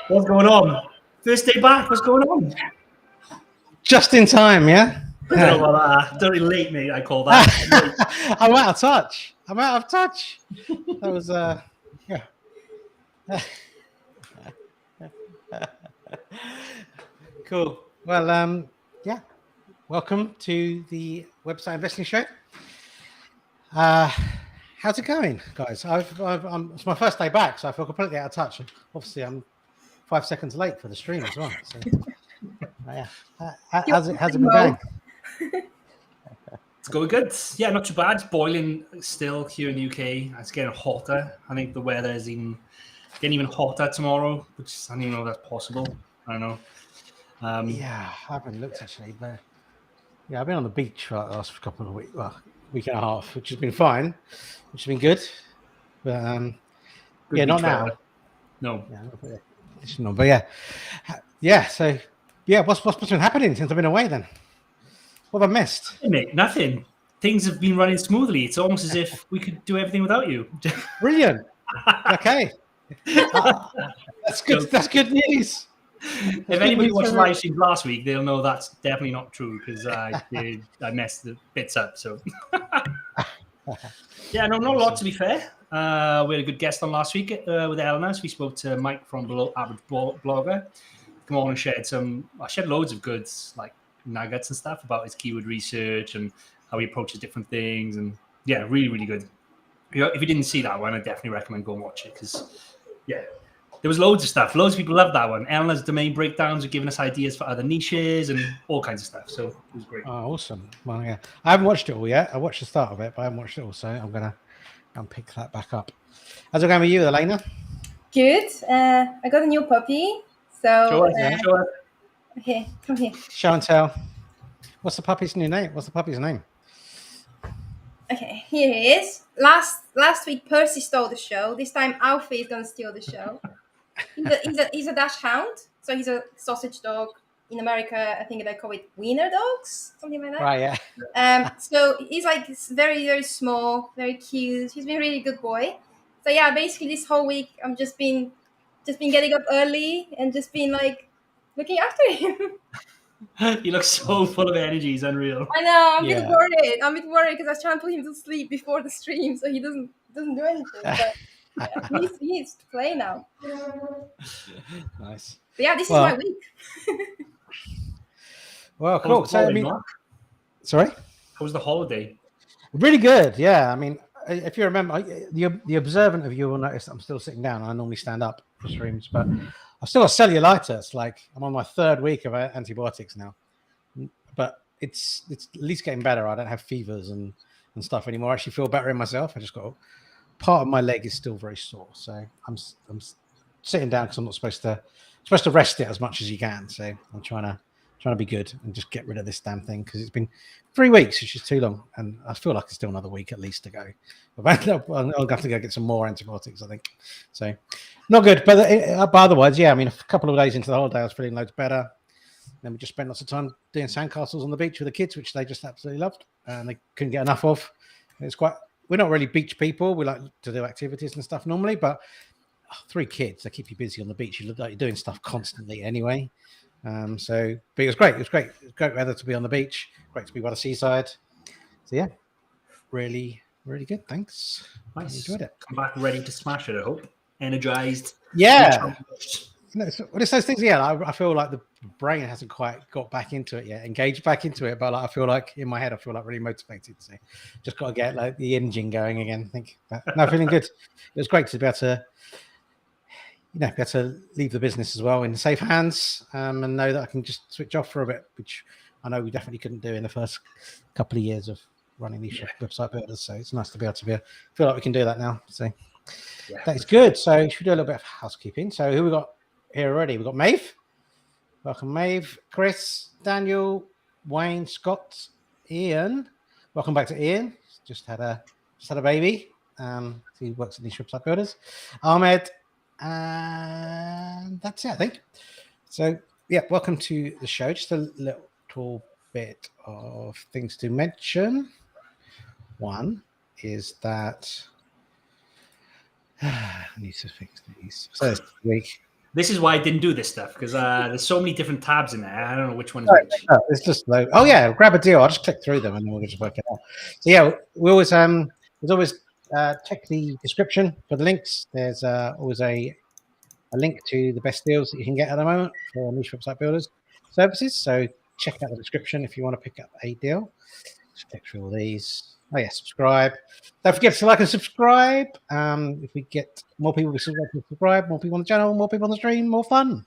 What's going on? First day back. What's going on? Just in time, yeah? I don't know about that. Dirty late, mate. I call that. I'm out of touch. That was, yeah. Cool. Well, yeah. Welcome to the Website Investing Show. How's it going, guys? It's my first day back, so I feel completely out of touch. Obviously, I'm 5 seconds late for the stream as well. So, yeah. How's it been going? It's going good. Yeah, not too bad. It's boiling still here in the UK. It's getting hotter. I think the weather is getting even hotter tomorrow, which I don't even know if that's possible. I don't know. Yeah, I haven't looked actually, but yeah, I've been on the beach for the last couple of weeks, week and a half, which has been fine, which has been good. But Good yeah, not weather. now. No. Yeah, but yeah. So yeah, what's been happening since I've been away then? What have I missed? Hey, mate, nothing. Things have been running smoothly. It's almost as if we could do everything without you. Brilliant. Okay. That's good. That's good news. If anybody watched live streams last week, they'll know that's definitely not true because I messed the bits up. So yeah, no, not a lot to be fair. We had a good guest on last week with Eleanor. So we spoke to Mike from Below Average Blogger. Come on and shared loads of good like nuggets and stuff about his keyword research and how he approaches different things. And yeah, really, really good. If you didn't see that one, I definitely recommend go and watch it because yeah. There was loads of stuff. Loads of people loved that one. Eleanor's domain breakdowns are giving us ideas for other niches and all kinds of stuff. So it was great. Oh, awesome. Well, yeah. I haven't watched it all yet. I watched the start of it, but I haven't watched it all. So I'm going to pick that back up. How's it going with you, Elena? Good. I got a new puppy. So show us. Okay, come here. Show and tell. What's the puppy's name? Okay, here he is. Last week, Percy stole the show. This time, Alfie is going to steal the show. He's a Dachshund hound, so he's a sausage dog. In America, I think they call it wiener dogs, something like that. Right, yeah. So he's like very, very small, very cute. He's been a really good boy. So yeah, basically this whole week I'm just been getting up early and just been like looking after him. He looks so full of energy. He's unreal. I know. I'm a bit worried. I'm a bit worried because I was trying to put him to sleep before the stream, so he doesn't do anything. But yeah, he needs to play now. Nice. But yeah, this is my week. Well, cool. So, sorry? How was the holiday? Really good. Yeah. I mean, if you remember, the observant of you will notice that I'm still sitting down. I normally stand up for streams, but I've still got cellulitis. Like I'm on my 3rd week of antibiotics now, but it's at least getting better. I don't have fevers and stuff anymore. I actually feel better in myself. I just got part of my leg is still very sore, so I'm sitting down because I'm not supposed to rest it as much as you can. So I'm trying to be good and just get rid of this damn thing because it's been 3 weeks, which is too long, and I feel like it's still another week at least to go. But I'll have to go get some more antibiotics, I think. So not good, but otherwise, yeah. I mean, a couple of days into the holiday, I was feeling loads better. Then we just spent lots of time doing sandcastles on the beach with the kids, which they just absolutely loved, and they couldn't get enough of. We're not really beach people. We like to do activities and stuff normally, but 3 kids, they keep you busy on the beach. You look like you're doing stuff constantly anyway. But it was great. It was great weather to be on the beach. Great to be by the seaside. So yeah, really, really good. Thanks. Nice. I enjoyed it. Come back ready to smash it, I hope. Energized. Yeah. It's those things. Yeah, I feel like the brain hasn't quite got back into it yet, engaged back into it. But like, I feel like in my head, I feel like really motivated. So just got to get like the engine going again. I think. But no, feeling good. It was great to be able to. Be able to leave the business as well in safe hands and know that I can just switch off for a bit, which I know we definitely couldn't do in the first couple of years of running these website builders. So it's nice to be able to feel like we can do that now. So that is good. So should we do a little bit of housekeeping? So who we got here already? We've got Maeve. Welcome, Maeve. Chris, Daniel, Wayne, Scott, Ian. Welcome back to Ian. Just had a baby. He works at these website builders. Ahmed. And that's it, I think. So yeah, welcome to the show. Just a little bit of things to mention. One is that I need to fix these. So this week This is why I didn't do this stuff, because there's so many different tabs in there. I don't know which one is which. It's just low. Oh yeah, grab a deal. I'll just click through them and then we'll just work it out. So yeah, we always there's always check the description for the links. There's always a link to the best deals that you can get at the moment for niche website builders services. So check out the description if you want to pick up a deal. Just click through all these. Oh yeah, subscribe. Don't forget to like and subscribe. If we get more people to subscribe, more people on the channel, more people on the stream, more fun.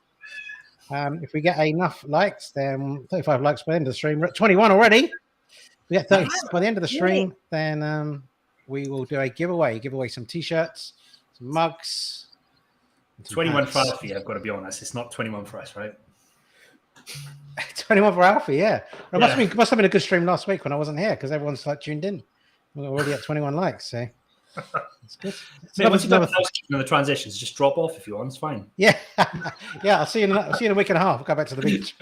If we get enough likes, then 35 likes by the end of the stream. We're at 21 already. If we get 30 by the end of the stream, then we will do a giveaway. Give away some t-shirts, some mugs. 21 for Alfie, I've got to be honest. It's not 21 for us, right? 21 for Alfie, yeah. It must have been a good stream last week when I wasn't here because everyone's like tuned in. We're already at 21 likes, so it's good. Once you've done the transitions, just drop off if you want. It's fine. Yeah, yeah. I'll see you in a week and a half. I'll go back to the beach.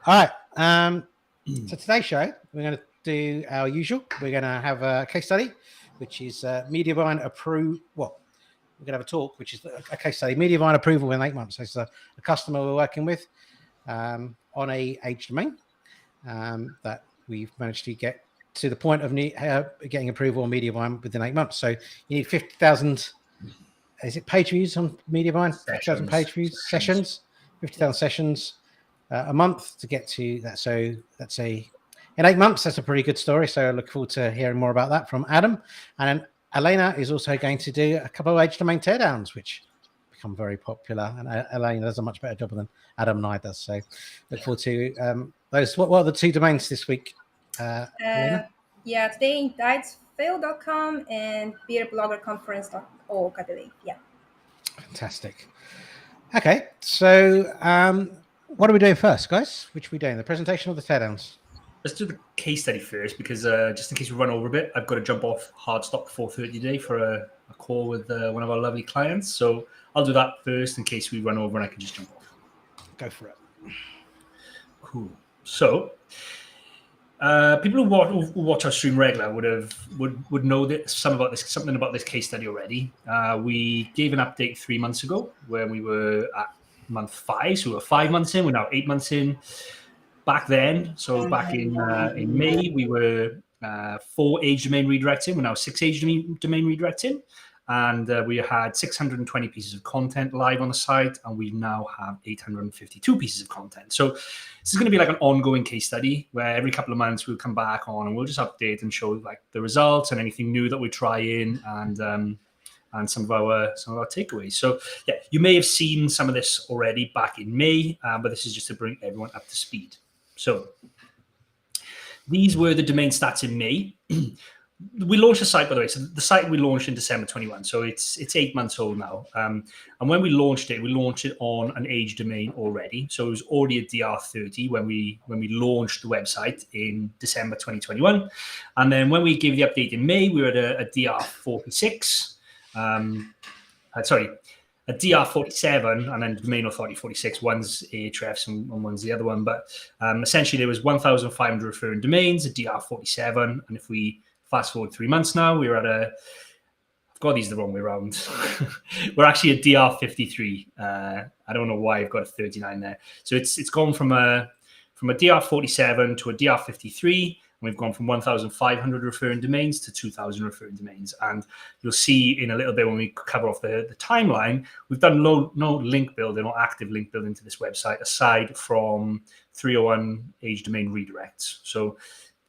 All right. So today's show, we're going to do our usual. We're going to have a case study, which is Mediavine approved. Well, we're going to have a talk, which is a case study. Mediavine approval in 8 months. So it's a customer we're working with on a age domain that we've managed to get to the point of getting approval on Mediavine within 8 months. So you need 50,000. Is it page views on Mediavine? 50,000 page views sessions. 50,000 sessions a month to get to that. So that's in 8 months. That's a pretty good story. So I look forward to hearing more about that from Adam. And then Elena is also going to do a couple of age domain teardowns, which become very popular. And Elena does a much better job than Adam and I does. So look forward to those. What are the 2 domains this week? Yeah, today it's fail.com and beerbloggerconference.org, I believe. Yeah. Fantastic. Okay, so what are we doing first, guys? Which are we doing? The presentation or the teardowns? Let's do the case study first, because just in case we run over a bit, I've got to jump off hard stop 4:30 today for a call with one of our lovely clients. So I'll do that first in case we run over and I can just jump off. Go for it. Cool. So people who watch our stream regular would know that something about this case study already. We gave an update 3 months ago when we were at month 5, so we're 5 months in. We're now 8 months in. Back then, so back in May, we were 4 age domain redirects in. We're now 6 age domain redirects in, and we had 620 pieces of content live on the site, and we now have 852 pieces of content. So this is going to be like an ongoing case study where every couple of months we'll come back on and we'll just update and show like the results and anything new that we try in, and some of our takeaways. So yeah, you may have seen some of this already back in May, but this is just to bring everyone up to speed. So these were the domain stats in May. We launched the site, by the way. So the site we launched in December 21. So it's 8 months old now. And when we launched it on an age domain already. So it was already a DR30 when we launched the website in December 2021. And then when we gave the update in May, we were at a DR46. A DR47 and then domain authority 46. One's Ahrefs and one's the other one. But essentially, there was 1,500 referring domains, a DR47. And if we fast forward 3 months now, we're at I've got these the wrong way around. We're actually a DR53. I don't know why I've got a 39 there. So it's gone from a DR47 to a DR53. We've gone from 1,500 referring domains to 2,000 referring domains. And you'll see in a little bit when we cover off the timeline, we've done no link building or active link building to this website aside from 301 age domain redirects. So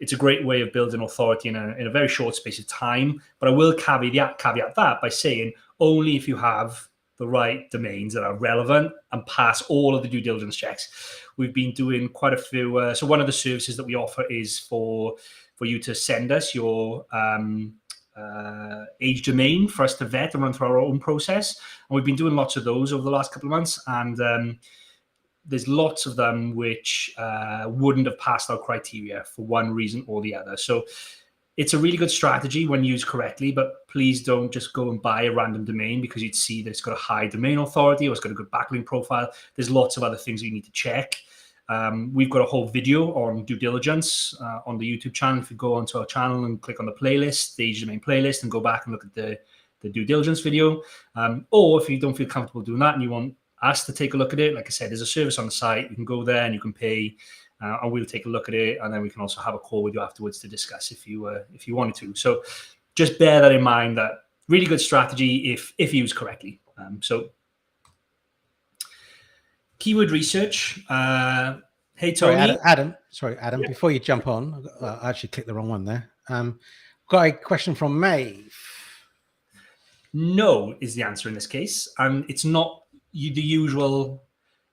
it's a great way of building authority in a very short space of time. But I will caveat that by saying only if you have the right domains that are relevant and pass all of the due diligence checks. We've been doing quite a few. So one of the services that we offer is for you to send us your age domain for us to vet and run through our own process. And we've been doing lots of those over the last couple of months. And there's lots of them which wouldn't have passed our criteria for one reason or the other. So it's a really good strategy when used correctly, but please don't just go and buy a random domain because you'd see that it's got a high domain authority or it's got a good backlink profile. There's lots of other things that you need to check. We've got a whole video on due diligence on the YouTube channel. If you go onto our channel and click on the playlist, the age domain playlist, and go back and look at the due diligence video. Or if you don't feel comfortable doing that and you want us to take a look at it, like I said, there's a service on the site. You can go there and you can pay, and we'll take a look at it, and then we can also have a call with you afterwards to discuss if you wanted to. So just bear that in mind. That really good strategy if used correctly. So keyword research. Hey Tony, Adam. Yeah. Before you jump on, I actually clicked the wrong one there. Got a question from Maeve. No is the answer in this case, and it's not the usual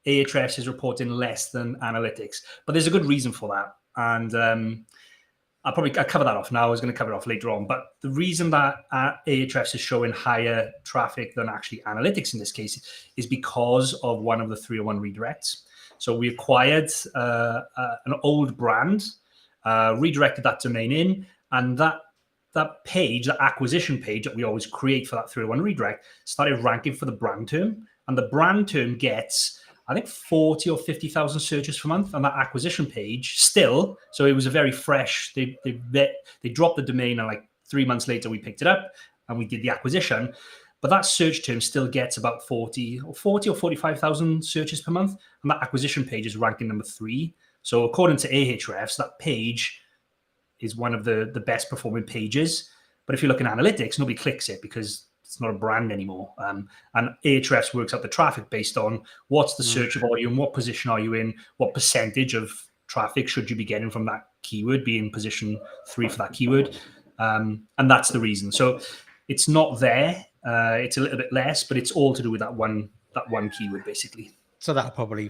Ahrefs is reporting less than analytics, but there's a good reason for that, and I'll cover that off now. I was going to cover it off later on, but the reason that Ahrefs is showing higher traffic than actually analytics in this case is because of one of the 301 redirects. So we acquired an old brand, redirected that domain in, and that page, that acquisition page that we always create for that 301 redirect, started ranking for the brand term, and the brand term gets, I think, 40 or 50,000 searches per month on that acquisition page still. So it was a very fresh, they dropped the domain, and like 3 months later we picked it up and we did the acquisition. But that search term still gets about 40 or 45,000 searches per month, and that acquisition page is ranking number 3. So according to Ahrefs, that page is one of the best performing pages. But if you look in analytics, nobody clicks it because it's not a brand anymore. And Ahrefs works out the traffic based on what's the search volume, what position are you in, what percentage of traffic should you be getting from that keyword, be in position 3 for that keyword. And that's the reason. So it's not there. It's a little bit less, but it's all to do with that one keyword basically. So that'll probably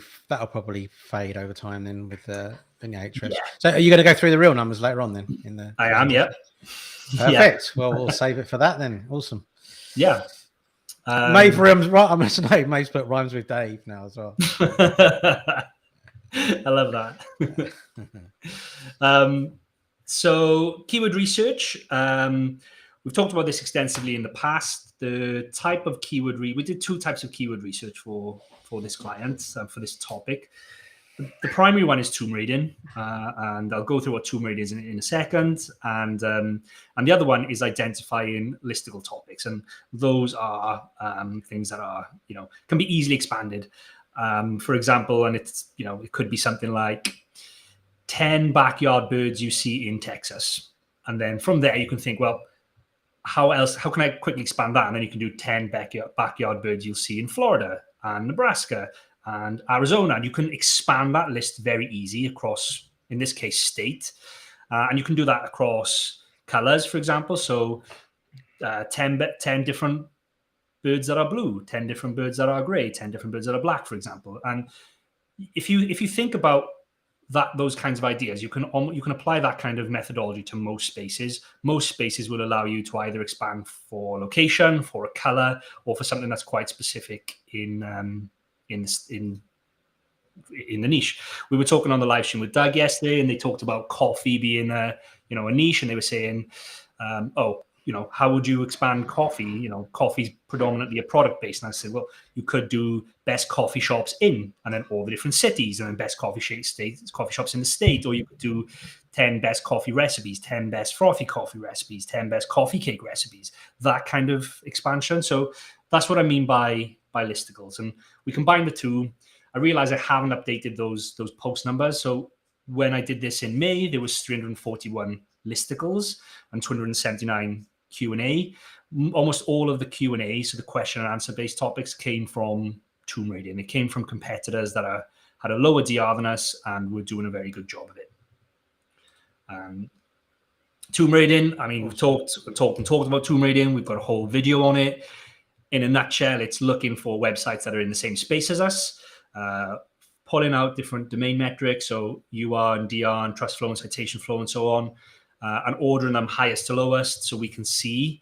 fade over time then with the Ahrefs. Yeah. So are you going to go through the real numbers later on then? I am, yeah. Perfect. Well, we'll save it for that then. Awesome. Yeah. Maeve rhymes. Right, I must know Maeve's put rhymes with Dave now as well. I love that. So keyword research. We've talked about this extensively in the past. The type of keyword we did 2 types of keyword research for this client, for this topic. The primary one is tomb raiding, and I'll go through what tomb raiding is in a second. And the other one is identifying listicle topics, and those are things that are can be easily expanded. For example, and it's it could be something like 10 backyard birds you see in Texas, and then from there you can think, well, how can I quickly expand that? And then you can do 10 backyard birds you'll see in Florida and Nebraska and Arizona, and you can expand that list very easy across, in this case, state, and you can do that across colors, for example. So 10 different birds that are blue, 10 different birds that are gray, 10 different birds that are black, for example. And if you think about those kinds of ideas, you can apply that kind of methodology to most spaces. Most spaces will allow you to either expand for location, for a color, or for something that's quite specific in the niche. We were talking on the live stream with Doug yesterday, and they talked about coffee being a niche, and they were saying, how would you expand coffee? Coffee's predominantly a product based. And I said, well, you could do best coffee shops in, and then all the different cities, and then best coffee shops in the state, or you could do 10 best coffee recipes, 10 best frothy coffee recipes, 10 best coffee cake recipes, that kind of expansion. So that's what I mean by listicles, and we combine the two. I realize I haven't updated those post numbers. So when I did this in May, there was 341 listicles and 279 Q&A. Almost all of the Q&A, so the question and answer based topics, came from tomb raiding. It came from competitors that had a lower DR than us and were doing a very good job of it. Tomb raiding, I mean, we've talked about tomb raiding. We've got a whole video on it. In a nutshell, it's looking for websites that are in the same space as us, pulling out different domain metrics, so UR and DR and trust flow and citation flow and so on, and ordering them highest to lowest, so we can see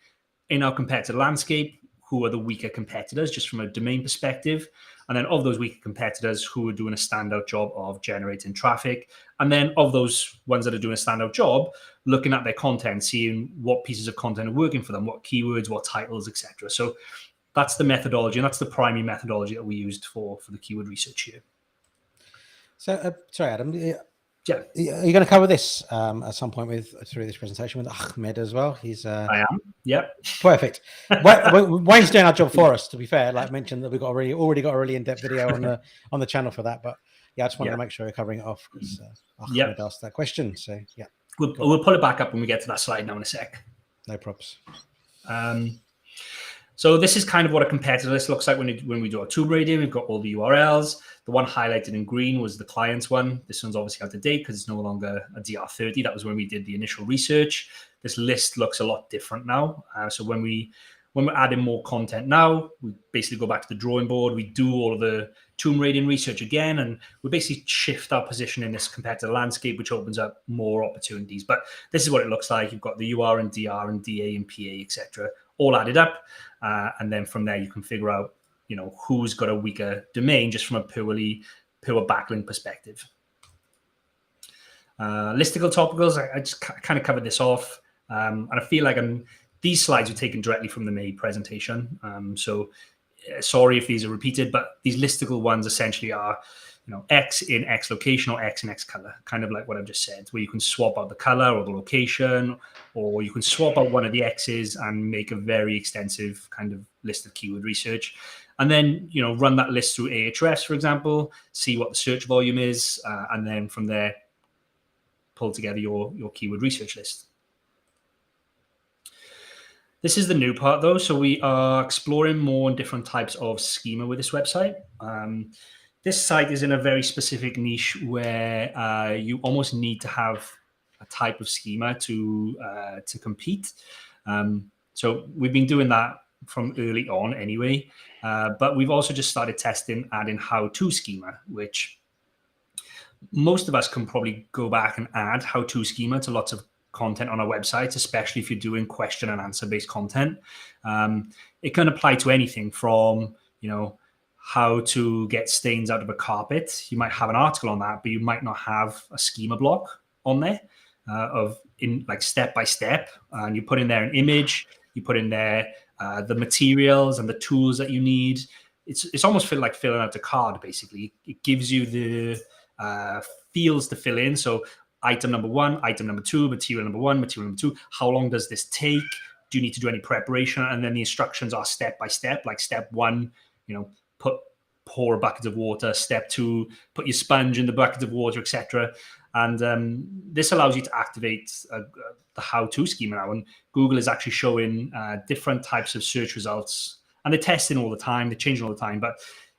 in our competitor landscape who are the weaker competitors just from a domain perspective, and then of those weaker competitors who are doing a standout job of generating traffic, and then of those ones that are doing a standout job, looking at their content, seeing what pieces of content are working for them, what keywords, what titles, etc. So that's the methodology, and that's the primary methodology that we used for the keyword research here. So, sorry, Adam, Yeah, Are you going to cover this at some point through this presentation with Ahmed as well? He's I am. Yep. perfect. Wayne's doing our job for us. To be fair, like I mentioned that we've already got a really in-depth video on the channel for that. But yeah, I just wanted to make sure we're covering it off because Ahmed asked that question. So yeah, we'll pull it back up when we get to that slide now in a sec. No props. So this is kind of what a competitor list looks like when we do our tube rating. We've got all the URLs. The one highlighted in green was the client's one. This one's obviously out of date because it's no longer a DR30. That was when we did the initial research. This list looks a lot different now. So when we're adding more content now, we basically go back to the drawing board. We do all of the tomb rating research again, and we basically shift our position in this competitor landscape, which opens up more opportunities. But this is what it looks like. You've got the UR and DR and DA and PA, etc., all added up. And then from there, you can figure out, who's got a weaker domain just from a pure backlink perspective. Listicle topicals, I just kind of covered this off. And I feel like these slides were taken directly from the May presentation. So sorry if these are repeated, but these listicle ones essentially are, X in X location or X in X color, kind of like what I've just said, where you can swap out the color or the location, or you can swap out one of the X's and make a very extensive kind of list of keyword research. And then, run that list through Ahrefs, for example, see what the search volume is, and then from there, pull together your keyword research list. This is the new part, though. So we are exploring more different types of schema with this website. This site is in a very specific niche where you almost need to have a type of schema to compete. So we've been doing that from early on anyway, but we've also just started testing adding how-to schema, which most of us can probably go back and add how-to schema to lots of content on our website, especially if you're doing question and answer based content. It can apply to anything from, how to get stains out of a carpet. You might have an article on that, but you might not have a schema block on there in step by step. And you put in there an image, you put in there the materials and the tools that you need. It's almost like filling out a card, basically. It gives you the fields to fill in. So item number 1, item number 2, material number 1, material number 2. How long does this take? Do you need to do any preparation? And then the instructions are step by step. Like step 1, pour a bucket of water. Step 2, put your sponge in the bucket of water, etc. And this allows you to activate the how-to schema now. And Google is actually showing different types of search results, and they're testing all the time. They're changing all the time. But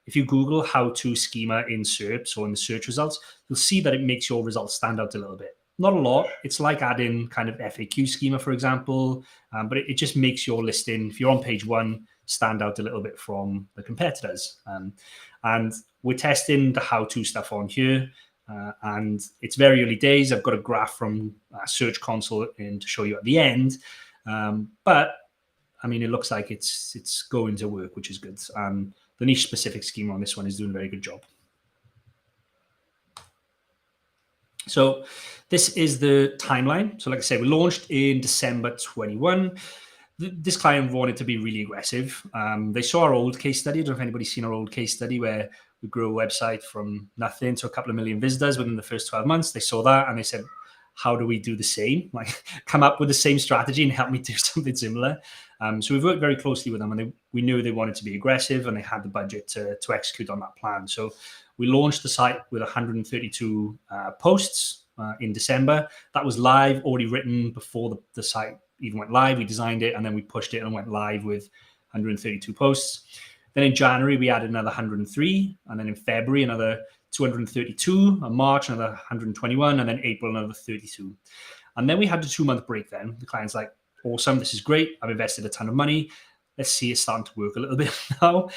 if you Google how-to schema in SERPs or in the search results, you'll see that it makes your results stand out a little bit. Not a lot. It's like adding kind of FAQ schema, for example, but it just makes your listing, if you're on page 1, stand out a little bit from the competitors. And we're testing the how-to stuff on here, and it's very early days. I've got a graph from Search Console in to show you at the end, but I mean, it looks like it's going to work, which is good. The niche-specific schema on this one is doing a very good job. So this is the timeline. So like I said, we launched in December 21. This client wanted to be really aggressive. They saw our old case study. I don't know if anybody's seen our old case study where we grew a website from nothing to a couple of million visitors within the first 12 months. They saw that and they said, how do we do the same? Like, come up with the same strategy and help me do something similar. So we've worked very closely with them, and we knew they wanted to be aggressive and they had the budget to execute on that plan. So we launched the site with 132 posts in December. That was live, already written before the site even went live. We designed it and then we pushed it and went live with 132 posts. Then in January, we added another 103. And then in February, another 232. In March, another 121. And then April, another 32. And then we had the 2-month break then. The client's like, awesome, this is great. I've invested a ton of money. Let's see it starting to work a little bit now.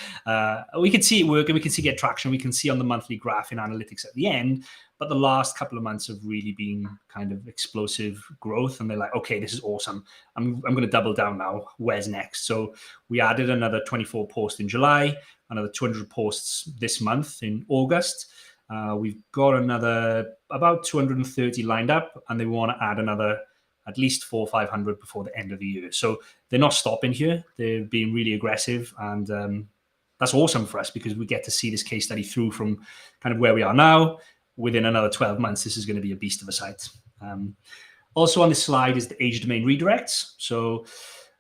We can see it work and we can see get traction. We can see on the monthly graph in analytics at the end. But the last couple of months have really been kind of explosive growth. And they're like, okay, this is awesome. I'm going to double down now. Where's next? So we added another 24 posts in July, another 200 posts this month in August. We've got another about 230 lined up, and they want to add another at least 400 or 500 before the end of the year. So they're not stopping here. They're being really aggressive. And that's awesome for us because we get to see this case study through from kind of where we are now within another 12 months, this is going to be a beast of a site. Also on this slide is the age domain redirects. So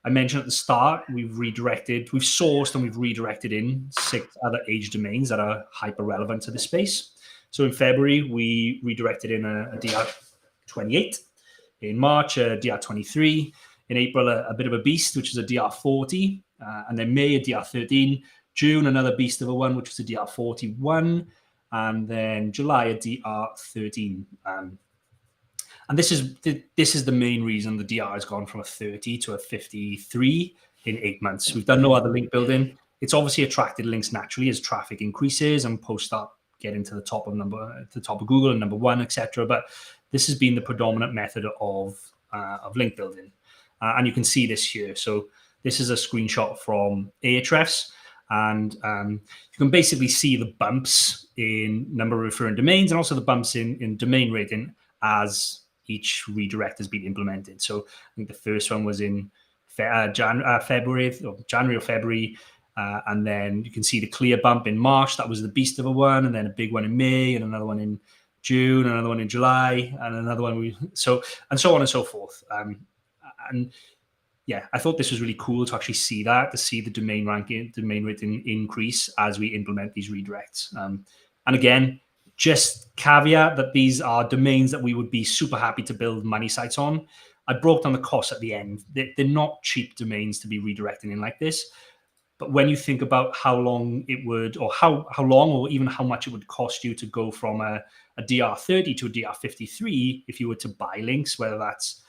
I mentioned at the start, we've sourced and we've redirected in 6 other age domains that are hyper relevant to the space. So in February, we redirected in a DR28. In March, a DR23. In April, a bit of a beast, which is a DR40. And then May, a DR13. June, another beast of a one, which was a DR41. And then July, a DR13. And this is the main reason the DR has gone from a 30 to a 53 in 8 months. We've done no other link building. It's obviously attracted links naturally as traffic increases and posts start getting to the top of Google and number 1, etc. But this has been the predominant method of link building, and you can see this here. So this is a screenshot from Ahrefs, and you can basically see the bumps in number of referring domains and also the bumps in domain rating as each redirect has been implemented. So I think the first one was in January or February. And then you can see the clear bump in March. That was the beast of a one, and then a big one in May, and another one in June, another one in July, and another one. So on and so forth. And yeah, I thought this was really cool to actually see that, to see the domain rating increase as we implement these redirects. And again, just caveat that these are domains that we would be super happy to build money sites on. I broke down the costs at the end. They're not cheap domains to be redirecting in like this. But when you think about how long it would, or how long, or even how much it would cost you to go from a DR30 to a DR53, if you were to buy links, whether that's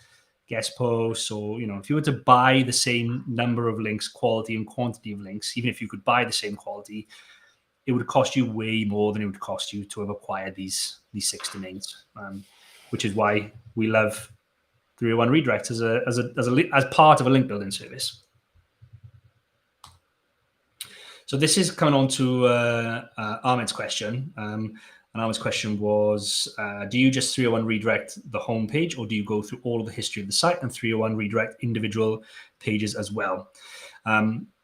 guest posts or, if you were to buy the same number of links, quality and quantity of links, even if you could buy the same quality, it would cost you way more than it would cost you to have acquired these 6 domains, which is why we love 301 redirects as part of a link building service. So this is coming on to Ahmed's question. And Ahmed's question was, do you just 301 redirect the homepage, or do you go through all of the history of the site and 301 redirect individual pages as well?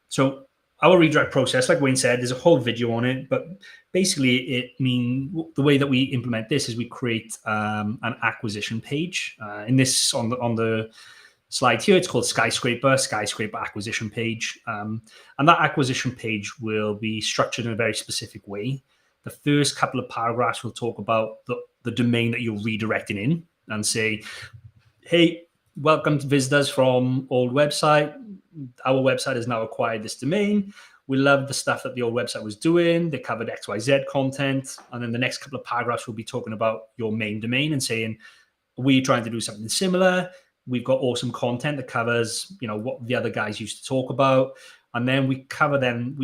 So our redirect process, like Wayne said, there's a whole video on it, but basically the way that we implement this is we create an acquisition page. In this, on the slide here, it's called skyscraper acquisition page. And that acquisition page will be structured in a very specific way. The first couple of paragraphs will talk about the domain that you're redirecting in and say, hey, welcome to visitors from old website. Our website has now acquired this domain. We love the stuff that the old website was doing. They covered XYZ content. And then the next couple of paragraphs will be talking about your main domain and saying, we're trying to do something similar. We've got awesome content that covers, what the other guys used to talk about. And then we cover them.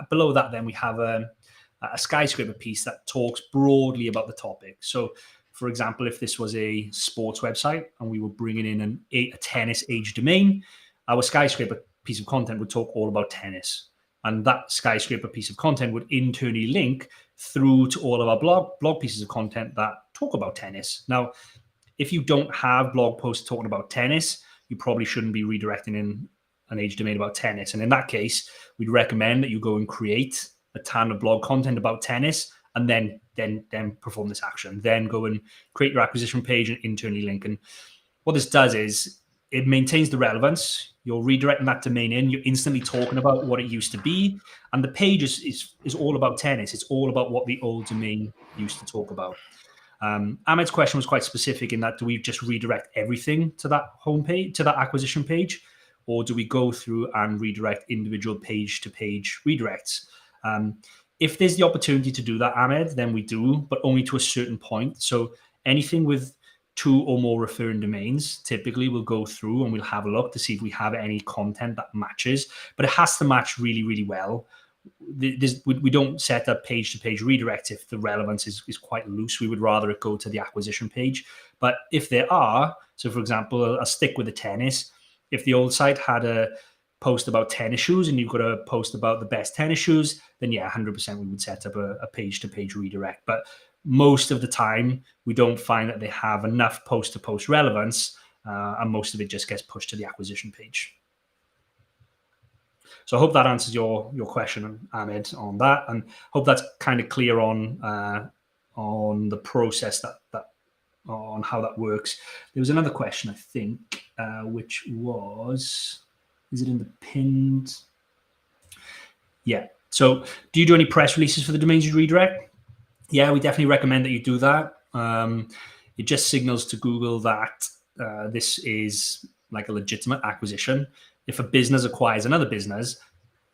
Below that, then we have a skyscraper piece that talks broadly about the topic. So, for example, if this was a sports website and we were bringing in a tennis age domain, our skyscraper piece of content would talk all about tennis. And that skyscraper piece of content would internally link through to all of our blog pieces of content that talk about tennis. Now, if you don't have blog posts talking about tennis, you probably shouldn't be redirecting in an age domain about tennis. And in that case, we'd recommend that you go and create a ton of blog content about tennis and then perform this action. Then go and create your acquisition page and internally link. And what this does is it maintains the relevance. You're redirecting that domain in. You're instantly talking about what it used to be. And the page is all about tennis. It's all about what the old domain used to talk about. Ahmed's question was quite specific in that, do we just redirect everything to that homepage, to that acquisition page? Or do we go through and redirect individual page-to-page redirects? If there's the opportunity to do that, Ahmed, then we do, but only to a certain point. So anything with 2 or more referring domains, typically we'll go through and we'll have a look to see if we have any content that matches, but it has to match really, really well. We don't set up page-to-page redirects if the relevance is quite loose. We would rather it go to the acquisition page. But if there are, so for example, I'll stick with the tennis. If the old site had a post about tennis shoes and you've got a post about the best tennis shoes, then yeah, 100% we would set up a page-to-page redirect. But most of the time, we don't find that they have enough post-to-post relevance, and most of it just gets pushed to the acquisition page. So I hope that answers your question, Ahmed, on that, and hope that's kind of clear on on the process that on how that works. There was another question, I think, which was, is it in the pinned? Yeah. So do you do any press releases for the domains you redirect? Yeah, we definitely recommend that you do that. It just signals to Google that this is like a legitimate acquisition. If a business acquires another business,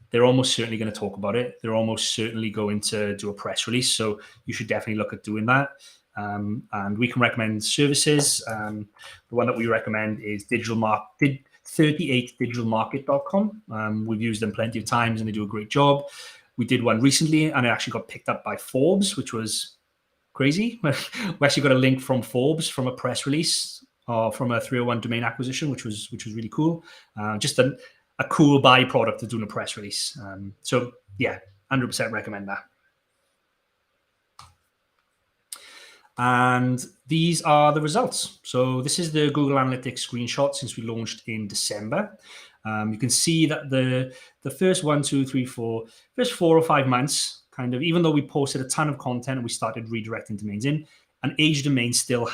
they're almost certainly going to talk about it. They're almost certainly going to do a press release. So you should definitely look at doing that. And we can recommend services. The one that we recommend is 38digitalmarket.com. We've used them plenty of times and they do a great job. We did one recently and it actually got picked up by Forbes, which was crazy. We actually got a link from Forbes from a press release from a 301 domain acquisition, which was really cool. Just a cool byproduct of doing a press release. So yeah, 100% recommend that. And these are the results. So this is the Google Analytics screenshot since we launched in December. You can see that the first 4 or 5 months, kind of, even though we posted a ton of content and we started redirecting domains in, an age domain still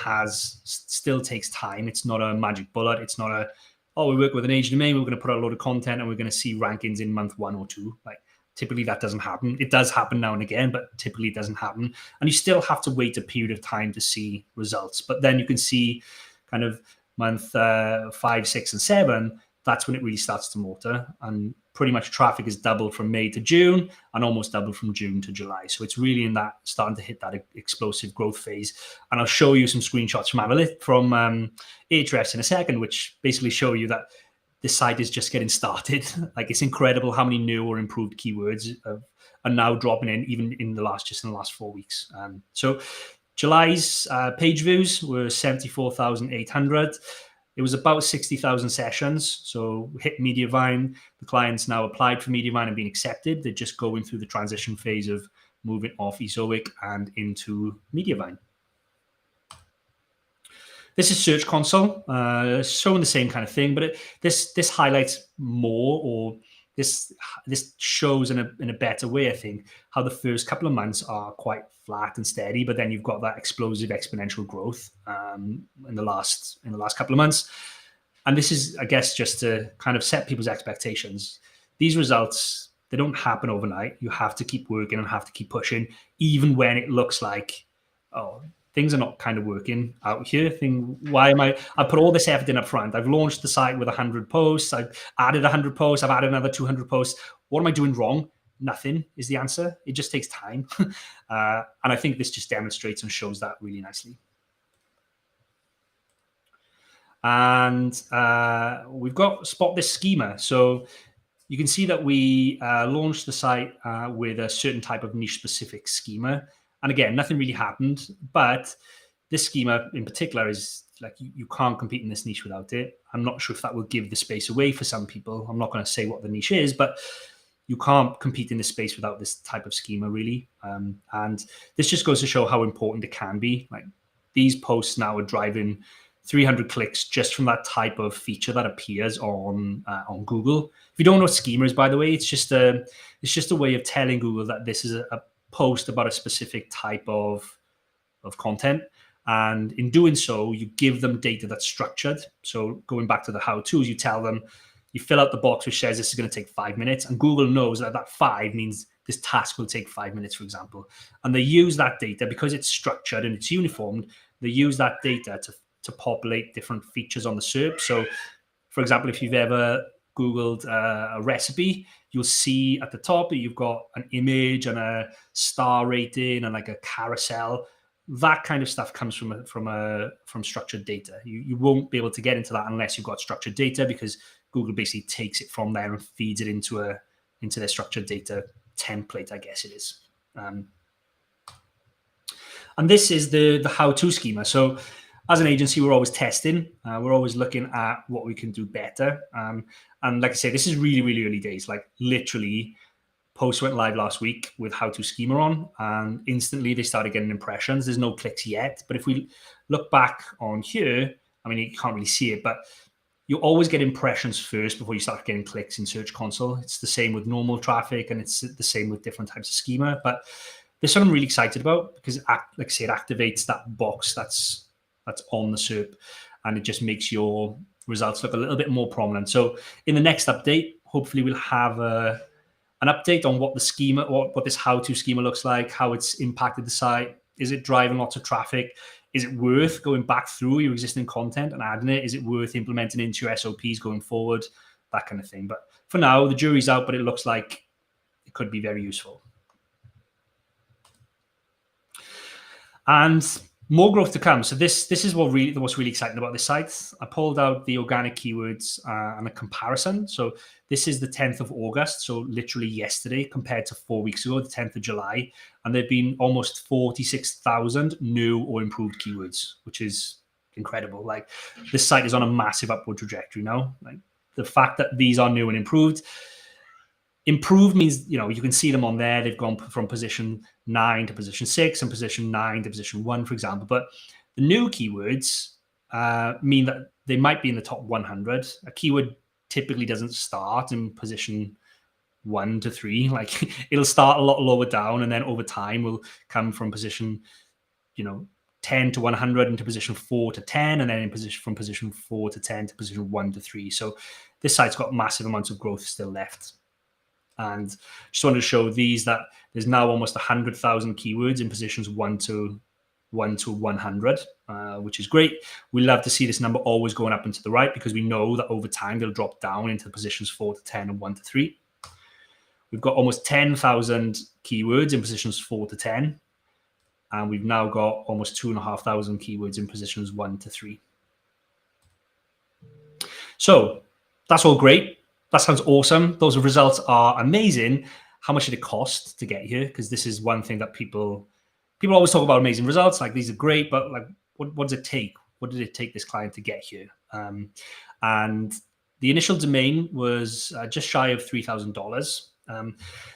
takes time. It's not a magic bullet. It's not we work with an age domain, we're going to put out a load of content and we're going to see rankings in month 1 or 2. Like, typically that doesn't happen. It does happen now and again, but typically it doesn't happen. And you still have to wait a period of time to see results. But then you can see kind of month 5, 6, and 7, that's when it really starts to motor. And pretty much traffic is doubled from May to June and almost doubled from June to July. So it's really in that, starting to hit that explosive growth phase. And I'll show you some screenshots from Ahrefs in a second, which basically show you that this site is just getting started. Like, it's incredible how many new or improved keywords are now dropping in, even in the last 4 weeks. So July's page views were 74,800. It was about 60,000 sessions. So we hit Mediavine. The clients now applied for Mediavine and been accepted. They're just going through the transition phase of moving off Ezoic and into Mediavine. This is Search Console, showing the same kind of thing, but this highlights more, or this shows in a better way, I think, how the first couple of months are quite flat and steady, but then you've got that explosive exponential growth in the last couple of months. And this is, I guess, just to kind of set people's expectations. These results, they don't happen overnight. You have to keep working and have to keep pushing, even when it looks like, things are not kind of working out here. I put all this effort in up front. I've launched the site with 100 posts. I've added 100 posts. I've added another 200 posts. What am I doing wrong? Nothing is the answer. It just takes time. And I think this just demonstrates and shows that really nicely. And we've got Spot This Schema. So you can see that we launched the site with a certain type of niche specific schema. And again, nothing really happened, but this schema in particular is like, you can't compete in this niche without it. I'm not sure if that will give the space away for some people. I'm not going to say what the niche is, but you can't compete in this space without this type of schema, really. And this just goes to show how important it can be. Like, these posts now are driving 300 clicks just from that type of feature that appears on Google. If you don't know what schema is, by the way, it's just a way of telling Google that this is a post about a specific type of content. And in doing so, you give them data that's structured. So going back to the how-tos, you tell them, you fill out the box which says this is going to take 5 minutes, and Google knows that 5 means this task will take 5 minutes, for example. And they use that data because it's structured and it's uniformed. They use that data to populate different features on the SERP. So, for example, if you've ever Googled a recipe, you'll see at the top that you've got an image and a star rating and like a carousel. That kind of stuff comes from structured data. You won't be able to get into that unless you've got structured data, because Google basically takes it from there and feeds it into their structured data template, I guess it is. And this is the how-to schema. So as an agency, we're always testing. We're always looking at what we can do better. And like I say, this is really, really early days. Like, literally, posts went live last week with how-to schema on, and instantly they started getting impressions. There's no clicks yet. But if we look back on here, I mean, you can't really see it, but you always get impressions first before you start getting clicks in Search Console. It's the same with normal traffic, and it's the same with different types of schema. But this one I'm really excited about because, like I say, it activates that box that's on the SERP, and it just makes your results look a little bit more prominent. So in the next update, hopefully we'll have an update on what the schema, what this how-to schema looks like, how it's impacted the site. Is it driving lots of traffic? Is it worth going back through your existing content and adding it? Is it worth implementing into your SOPs going forward? That kind of thing. But for now, the jury's out, but it looks like it could be very useful. And more growth to come. So this is what's really exciting about this site. I pulled out the organic keywords and a comparison. So this is the 10th of August, so literally yesterday compared to 4 weeks ago, the 10th of July. And there've been almost 46,000 new or improved keywords, which is incredible. Like, this site is on a massive upward trajectory now. Like, the fact that these are new and improved means, you can see them on there. They've gone from position 9 to position 6 and position 9 to position 1, for example. But the new keywords mean that they might be in the top 100. A keyword typically doesn't start in position 1 to 3. Like, it'll start a lot lower down, and then over time will come from position 10 to 100 into position 4 to 10, and then from position 4 to 10 to position 1 to 3. So this site's got massive amounts of growth still left. And just wanted to show these that there's now almost 100,000 keywords in positions 1 to 100, which is great. We love to see this number always going up and to the right, because we know that over time they'll drop down into positions 4 to 10 and 1 to 3. We've got almost 10,000 keywords in positions 4 to 10. And we've now got almost 2,500 keywords in positions 1 to 3. So that's all great. That sounds awesome. Those results are amazing. How much did it cost to get here? Because this is one thing that people always talk about amazing results. Like, these are great, but like, what does it take? What did it take this client to get here? And the initial domain was just shy of $3,000.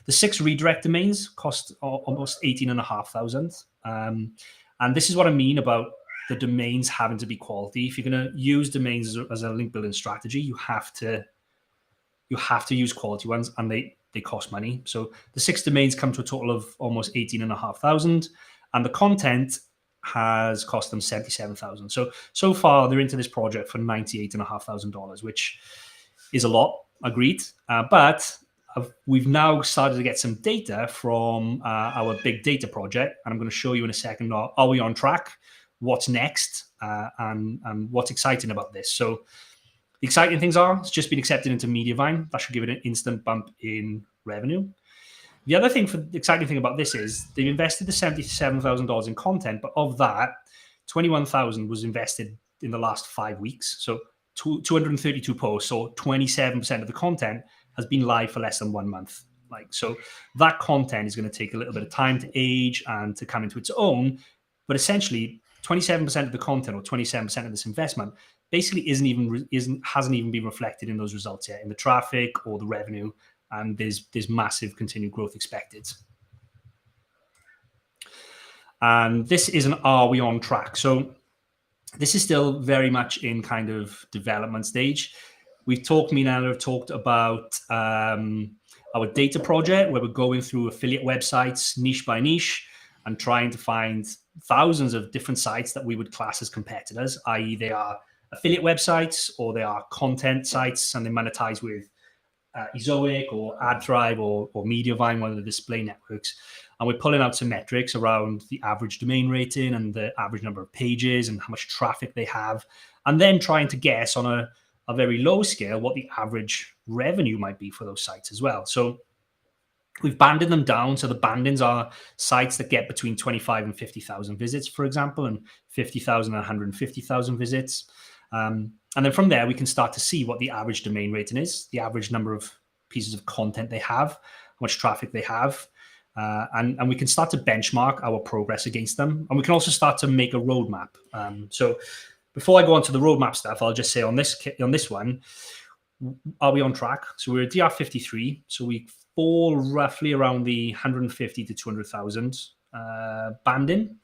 The 6 redirect domains cost almost $18,500. And this is what I mean about the domains having to be quality. If you're going to use domains as a link building strategy, you have to use quality ones, and they cost money. So the 6 domains come to a total of almost $18,500, and the content has cost them $77,000. So far they're into this project for $98,500, which is a lot, agreed. But we've now started to get some data from our big data project, and I'm going to show you in a second. Are we on track? What's next? And what's exciting about this? So the exciting things are, it's just been accepted into Mediavine. That should give it an instant bump in revenue. The other thing, the exciting thing about this is they've invested the $77,000 in content, but of that, $21,000 was invested in the last 5 weeks. So 232 posts, or 27% of the content has been live for less than 1 month. So that content is going to take a little bit of time to age and to come into its own. But essentially, 27% of the content, or 27% of this investment, basically hasn't even been reflected in those results yet, in the traffic or the revenue, and there's massive continued growth expected. And this is an are we on track? So this is still very much in kind of development stage. Me and Anna have talked about our data project, where we're going through affiliate websites niche by niche and trying to find thousands of different sites that we would class as competitors, i.e. they are affiliate websites or they are content sites, and they monetize with Ezoic or AdThrive or Mediavine, one of the display networks. And we're pulling out some metrics around the average domain rating and the average number of pages and how much traffic they have, and then trying to guess on a very low scale what the average revenue might be for those sites as well. So we've banded them down. So the bandings are sites that get between 25 and 50,000 visits, for example, and 50,000 and 150,000 visits. And then from there, we can start to see what the average domain rating is, the average number of pieces of content they have, how much traffic they have. And we can start to benchmark our progress against them. And we can also start to make a roadmap. So before I go on to the roadmap stuff, I'll just say on this one, are we on track? So we're at DR53. So we fall roughly around the 150 to 200,000 banding.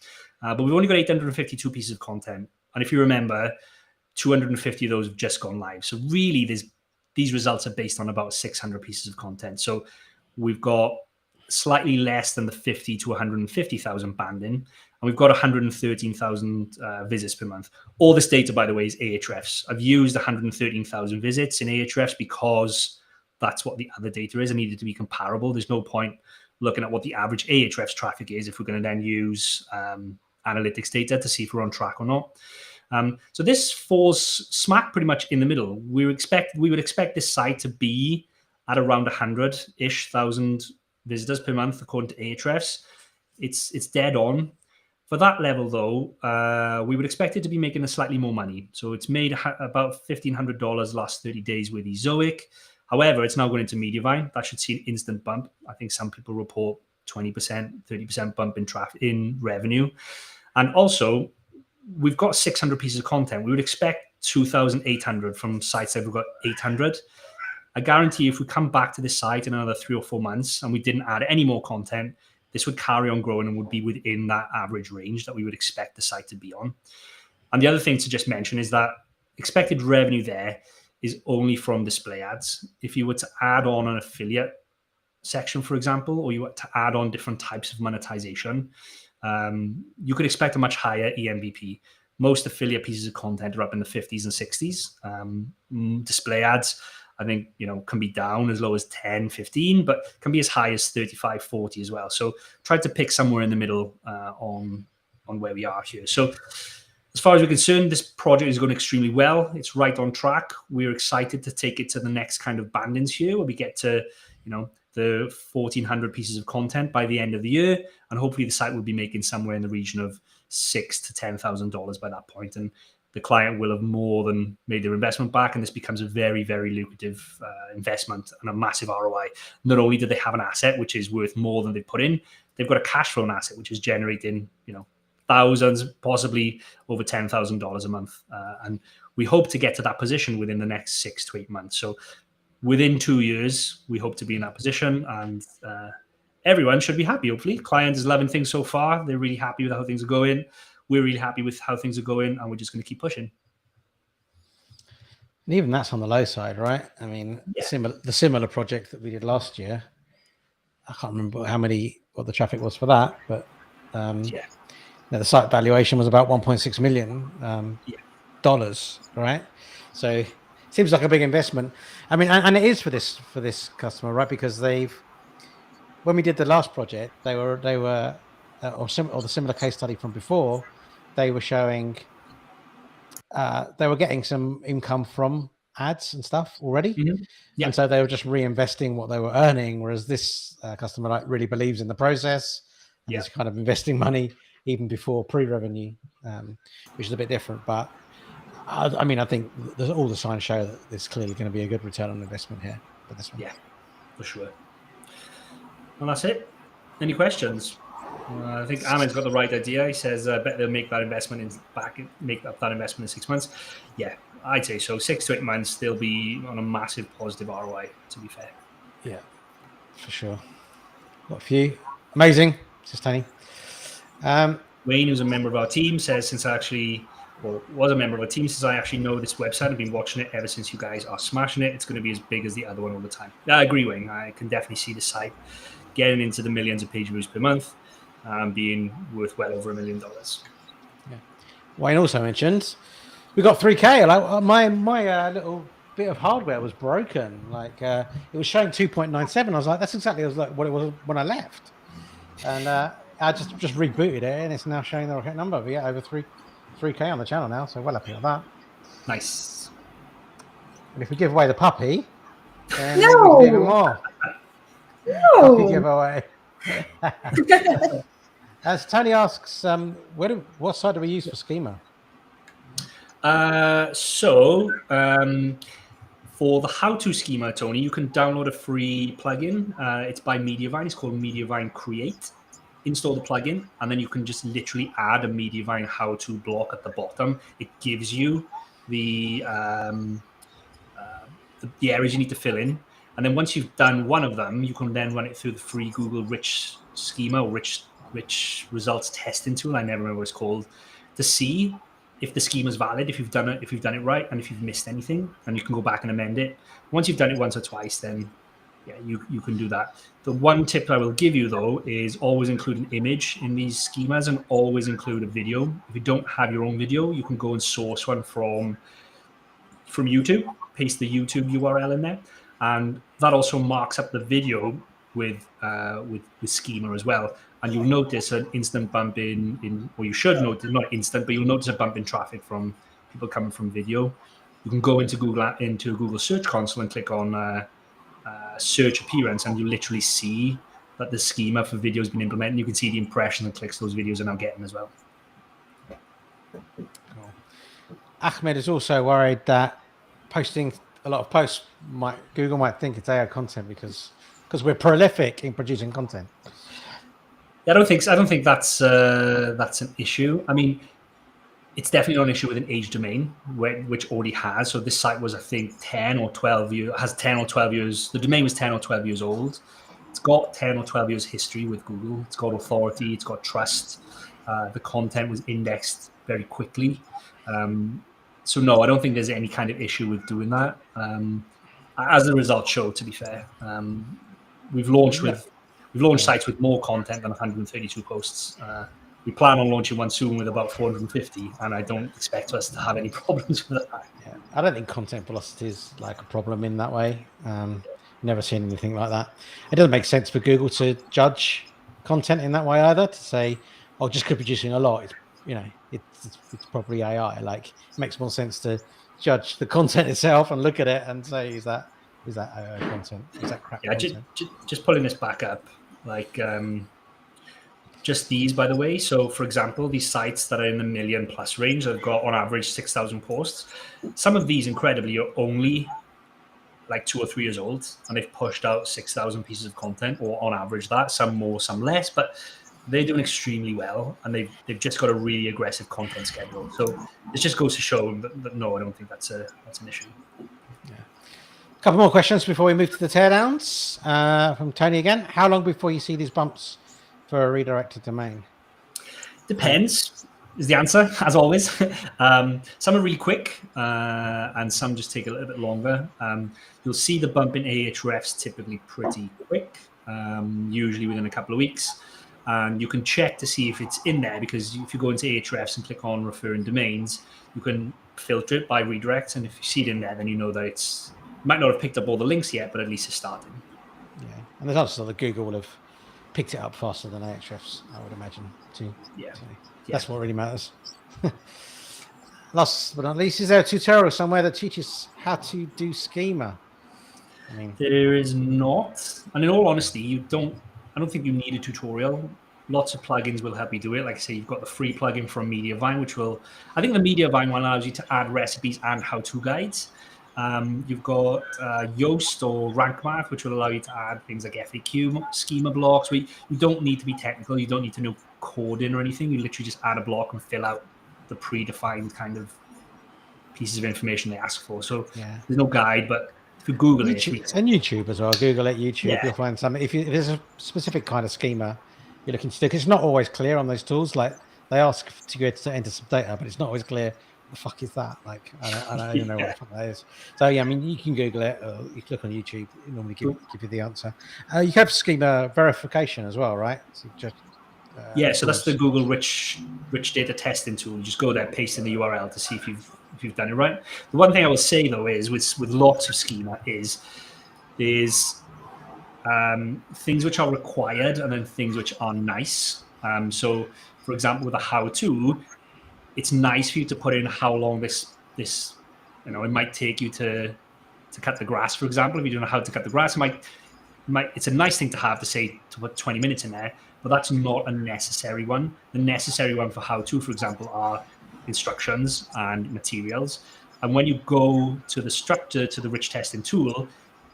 But we've only got 852 pieces of content. And if you remember, 250 of those have just gone live. So really, these results are based on about 600 pieces of content. So we've got slightly less than the 50 to 150,000 banding, and we've got 113,000 visits per month. All this data, by the way, is Ahrefs. I've used 113,000 visits in Ahrefs because that's what the other data is. I needed to be comparable. There's no point looking at what the average Ahrefs traffic is if we're going to then use analytics data to see if we're on track or not. So this falls smack pretty much in the middle. We would expect this site to be at around 100-ish thousand visitors per month according to Ahrefs. It's dead on. For that level, though, we would expect it to be making slightly more money. So it's made about $1,500 last 30 days with Ezoic. However, it's now going into Mediavine. That should see an instant bump. I think some people report 20%, 30% bump in traffic, in revenue. And also, we've got 600 pieces of content. We would expect 2,800 from sites that have got 800. I guarantee if we come back to this site in another 3 or 4 months and we didn't add any more content, this would carry on growing and would be within that average range that we would expect the site to be on. And the other thing to just mention is that expected revenue there is only from display ads. If you were to add on an affiliate section, for example, or you were to add on different types of monetization, you could expect a much higher EMVP. Most affiliate pieces of content are up in the 50s and 60s. Display ads, I think, can be down as low as 10, 15, but can be as high as 35, 40 as well. So try to pick somewhere in the middle on where we are here. So as far as we're concerned, this project is going extremely well. It's right on track. We're excited to take it to the next kind of bandings here where we get to, the 1,400 pieces of content by the end of the year. And hopefully the site will be making somewhere in the region of $6,000 to $10,000 by that point. And the client will have more than made their investment back. And this becomes a very, very lucrative investment and a massive ROI. Not only do they have an asset, which is worth more than they put in, they've got a cash flow asset, which is generating, thousands, possibly over $10,000 a month. And we hope to get to that position within the next 6 to 8 months. So within 2 years, we hope to be in that position, and everyone should be happy, hopefully. Client is loving things so far. They're really happy with how things are going. We're really happy with how things are going, and we're just going to keep pushing. And even that's on the low side, right? I mean, the similar project that we did last year, I can't remember what the traffic was for that, but the site valuation was about $1.6 million, right? So it seems like a big investment. I mean, and it is for this customer, right? Because when we did the last project, they were or the similar case study from before, they were showing they were getting some income from ads and stuff already, and so they were just reinvesting what they were earning. Whereas this customer really believes in the process and is kind of investing money even before pre-revenue, which is a bit different. But I mean, I think all the signs show that there's clearly going to be a good return on investment here for this one. Yeah, for sure. And that's it. Any questions? I think Ahmed's got the right idea. He says, I bet they'll make that investment make up that investment in 6 months. Yeah, I'd say so. 6 to 8 months, they'll be on a massive positive ROI, to be fair. Yeah, for sure. Got a few. Amazing. Sustaining. Wayne, who's a member of our team, says, was a member of our team, since I actually know this website, I've been watching it ever since you guys are smashing it. It's going to be as big as the other one all the time. Yeah, I agree, Wayne. I can definitely see the site getting into the millions of page views per month, being worth well over $1 million. Yeah. Wayne also mentioned we got 3K. Like my little bit of hardware was broken. Like it was showing 2.97. I was like, that's exactly what it was when I left. And I just rebooted it, and it's now showing the right number. We get over 3K on the channel now, so well happy with that. Nice. And if we give away the puppy, then No. we can do even more. No. Puppy giveaway. As Tony asks, what site do we use for schema? For the how-to schema, Tony, you can download a free plugin. It's by Mediavine. It's called Mediavine Create. Install the plugin, and then you can just literally add a Mediavine how-to block at the bottom. It gives you the areas you need to fill in. And then once you've done one of them, you can then run it through the free Google Rich Schema or Rich Results Testing tool. I never remember what it's called, to see if the schema is valid, if you've done it right, and if you've missed anything, and you can go back and amend it. Once you've done it once or twice, then yeah, you can do that. The one tip I will give you though is always include an image in these schemas and always include a video. If you don't have your own video, you can go and source one from YouTube, paste the YouTube URL in there, and that also marks up the video with schema as well. And you'll notice an instant bump in or you should notice, not instant, but you'll notice a bump in traffic from people coming from video. You can go into Google Search Console and click on search appearance, and you literally see that the schema for video has been implemented. You can see the impressions and clicks those videos are now getting as well. Cool. Ahmed is also worried that posting a lot of posts Google might think it's AI content because we're prolific in producing content. Yeah, I don't think that's an issue. I mean, it's definitely not an issue with an age domain, which already has. So this site was, I think, 10 or 12 years. Has 10 or 12 years. The domain was 10 or 12 years old. It's got 10 or 12 years history with Google. It's got authority. It's got trust. The content was indexed very quickly. So no, I don't think there's any kind of issue with doing that. As the results show, to be fair, we've launched sites with more content than 132 posts. We plan on launching one soon with about 450, and I don't expect us to have any problems with that. Yeah, I don't think content velocity is like a problem in that way. Never seen anything like that. It doesn't make sense for Google to judge content in that way either. To say, "Oh, just because producing a lot, it's probably AI." Like, it makes more sense to judge the content itself and look at it and say, "Is that AI content? Is that crap content?" Just pulling this back up, like. Just these, by the way. So, for example, these sites that are in the 1 million plus range have got on average 6,000 posts. Some of these, incredibly, are only like 2 or 3 years old, and they've pushed out 6,000 pieces of content, or on average that. Some more, some less, but they're doing extremely well, and they've just got a really aggressive content schedule. So it just goes to show that no, I don't think that's an issue. Yeah. A couple more questions before we move to the teardowns. From Tony again. How long before you see these bumps for a redirected domain? Depends is the answer, as always. Some are really quick, and some just take a little bit longer. You'll see the bump in Ahrefs typically pretty quick, usually within a couple of weeks. And you can check to see if it's in there, because if you go into Ahrefs and click on referring domains, you can filter it by redirect. And if you see it in there, then you know that it might not have picked up all the links yet, but at least it's started. Yeah, and there's also that Google will have picked it up faster than Ahrefs, I would imagine, too. Yeah. So that's what really matters. Last but not least, is there a tutorial somewhere that teaches how to do schema? I mean, there is not. And in all honesty, I don't think you need a tutorial. Lots of plugins will help you do it. Like I say, you've got the free plugin from Mediavine, I think the Mediavine one allows you to add recipes and how-to guides. You've got Yoast or Rank Math, which will allow you to add things like FAQ schema blocks. Where you don't need to be technical. You don't need to know coding or anything. You literally just add a block and fill out the predefined kind of pieces of information they ask for. So there's no guide, but if you Google YouTube as well, Google it, YouTube, you'll find something. If there's a specific kind of schema you're looking to do, because it's not always clear on those tools. Like, they ask to go to enter some data, but it's not always clear. The fuck is that? Like, I don't even know what the fuck that is. So yeah, I mean, you can Google it, or you click on YouTube, it normally give you the answer. You have schema verification as well, right? So so that's the Google rich data testing tool. You just go there, paste in the URL to see if you've done it right. The one thing I will say though is with lots of schema is things which are required and then things which are nice. So for example, with a how-to, it's nice for you to put in how long this it might take you to cut the grass, for example. If you don't know how to cut the grass, it's a nice thing to have to say to put 20 minutes in there, but that's not a necessary one. The necessary one for how-to, for example, are instructions and materials. And when you go to the structure, to the rich testing tool,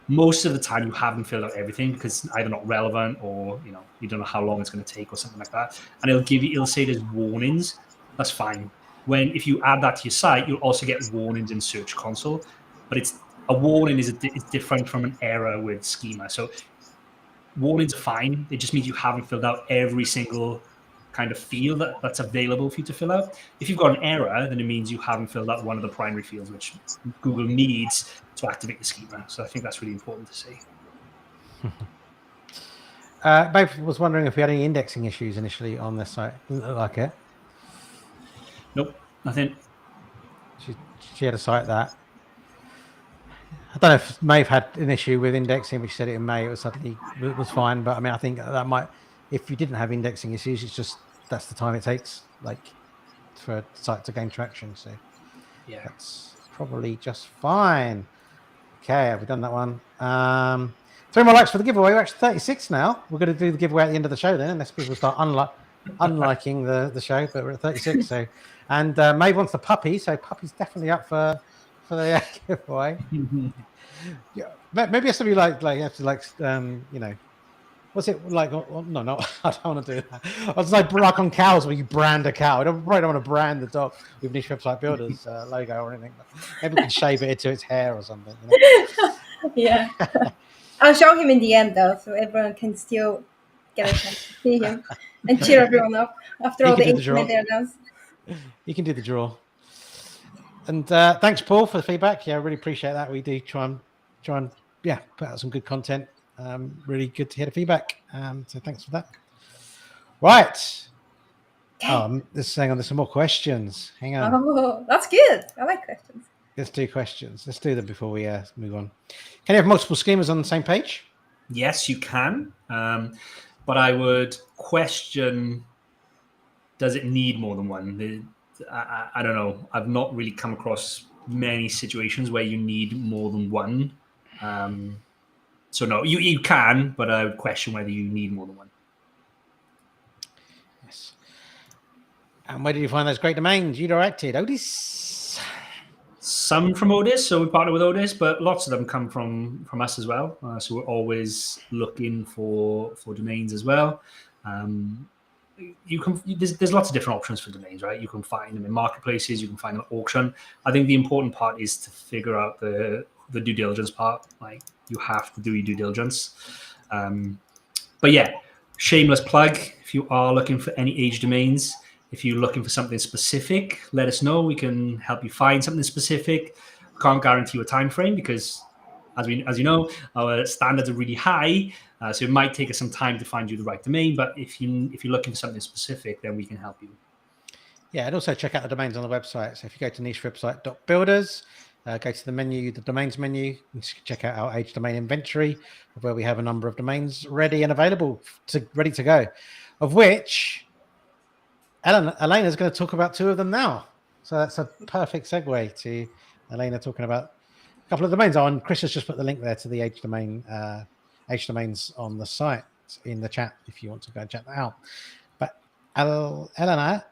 most of the time you haven't filled out everything because it's either not relevant or you don't know how long it's going to take or something like that. And it'll say there's warnings. That's fine. If you add that to your site, you'll also get warnings in Search Console, but a warning is different from an error with schema. So warnings are fine. It just means you haven't filled out every single kind of field that's available for you to fill out. If you've got an error, then it means you haven't filled out one of the primary fields, which Google needs to activate the schema. So I think that's really important to see. Maeve was wondering if we had any indexing issues initially on this site. Didn't look like it. Nope, nothing. She had a site that I don't know if Maeve had an issue with indexing, but she said it in May. It was fine. But I mean, I think that might, if you didn't have indexing issues, it's just that's the time it takes, like, for a site to gain traction. So Yeah, that's probably just fine. Okay, have we done that one? 3 more likes for the giveaway. We're actually 36 now. We're going to do the giveaway at the end of the show then, unless people start unliking the show. But we're at 36. So, and Maeve wants the puppy, so puppy's definitely up for the giveaway. Yeah, maybe it's something like you have to what's it like? Oh, no, I don't want to do that. I was like on cows where you brand a cow. I probably don't want to brand the dog with Niche Website Builders logo or anything. But maybe we can shave it into its hair or something. Yeah. I'll show him in the end though, so everyone can still get a chance to see him and cheer everyone up after all the internet there does. You can do the draw. And thanks, Paul, for the feedback. Yeah, I really appreciate that. We do try and put out some good content. Really good to hear the feedback. So thanks for that. Right. There's some more questions. Hang on. Oh, that's good. I like questions. Let's do questions. Let's do them before we move on. Can you have multiple schemas on the same page? Yes, you can. But I would question, does it need more than one? I don't know. I've not really come across many situations where you need more than one. So no, you can, but I would question whether you need more than one. Yes. And where did you find those great domains you directed? Otis? Some from Otis, so we partner with Otis, but lots of them come from us as well. So we're always looking for domains as well. There's lots of different options for domains, right? You can find them in marketplaces, you can find them at auction. I think the important part is to figure out the due diligence part. Like, you have to do your due diligence. But yeah, shameless plug. If you are looking for any age domains, if you're looking for something specific, let us know. We can help you find something specific. Can't guarantee you a time frame because, as you know, our standards are really high. So it might take us some time to find you the right domain. But if you're looking for something specific, then we can help you. Yeah, and also check out the domains on the website. So if you go to nichewebsite.builders, go to the menu, the domains menu, and check out our age domain inventory, where we have a number of domains ready and available, ready to go, of which Elena is going to talk about 2 of them now. So that's a perfect segue to Elena talking about a couple of domains. And Chris has just put the link there to the age domains on the site in the chat if you want to go and check that out. But Elena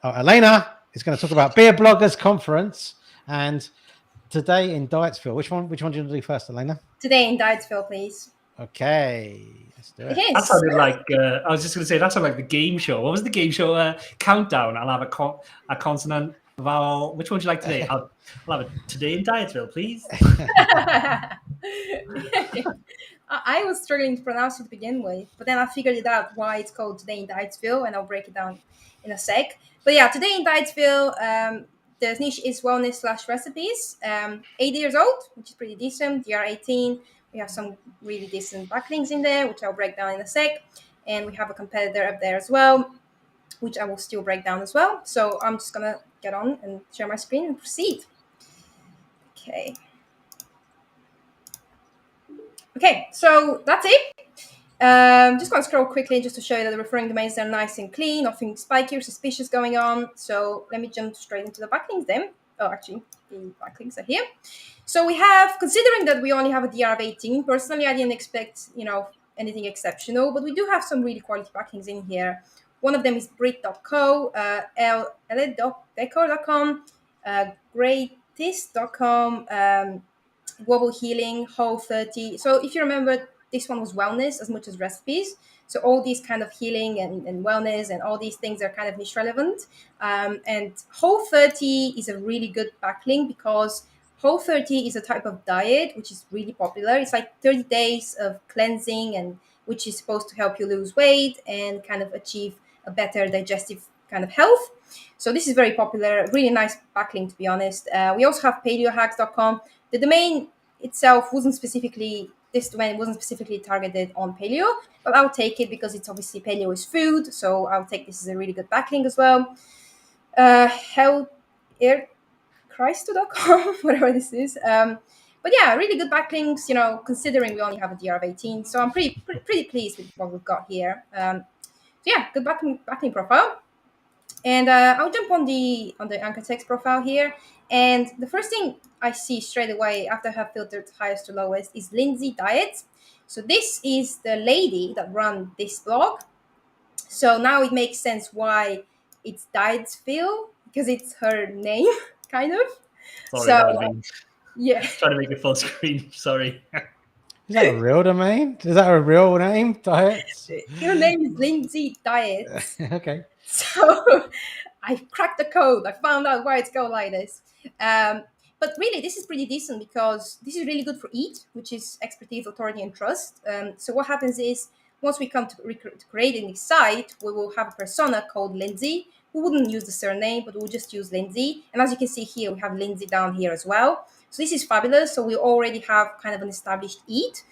is going to talk about Beer Bloggers Conference and today in Dietsville. Which one do you want to do first, Elena? Today in Dietsville, please. Okay, let's do it. That sounded like I was just going to say that sounded like the game show. What was the game show? Countdown. I'll have a consonant, vowel. Which one would you like today? I'll have it today in Dietsville, please. I was struggling to pronounce it to begin with, but then I figured it out why it's called Today in Dietsville, and I'll break it down in a sec. But yeah, Today in Dietsville, the niche is wellness/recipes. 8 years old, which is pretty decent. DR18. We have some really decent backlinks in there, which I'll break down in a sec. And we have a competitor up there as well, which I will still break down as well. So I'm just going to get on and share my screen and proceed. Okay. Okay, so that's it. Just going to scroll quickly just to show you that the referring domains are nice and clean, nothing spiky or suspicious going on. So let me jump straight into the backlinks then. Oh, actually, the backlinks are here. So we have, considering that we only have a DR of 18, personally, I didn't expect, anything exceptional, but we do have some really quality backlinks in here. One of them is Brit.co, LLDecor.com, Greatist.com, Global Healing, Whole30. So if you remember, this one was wellness as much as recipes. So all these kind of healing and wellness and all these things are kind of niche relevant. And Whole30 is a really good backlink because Whole30 is a type of diet which is really popular. It's like 30 days of cleansing, and which is supposed to help you lose weight and kind of achieve a better digestive kind of health. So this is very popular, really nice backlink, to be honest. We also have paleohacks.com. The domain itself wasn't specifically this domain wasn't specifically targeted on paleo, but I'll take it because it's obviously paleo is food, so I'll take this as a really good backlink as well. Christo.com, whatever this is. But yeah, really good backlinks, considering we only have a DR of 18. So I'm pretty pleased with what we've got here. So yeah, good backlink profile. And I'll jump on the anchor text profile here. And the first thing I see straight away after I have filtered highest to lowest is Lindsay Diet. So this is the lady that run this blog. So now it makes sense why it's Diets Phil, because it's her name, kind of. Sorry, So, that was me. Yeah. Trying to make it full screen. Sorry. Is that a real domain? Is that a real name? Diets? Her name is Lindsay Diets. Okay. So I cracked the code. I found out why it's going like this. But really, this is pretty decent because this is really good for EAT, which is expertise, authority, and trust. So what happens is once we come to creating this site, we will have a persona called Lindsay who wouldn't use the surname, but we'll just use Lindsay. And as you can see here, we have Lindsay down here as well. So this is fabulous. So we already have kind of an established EAT,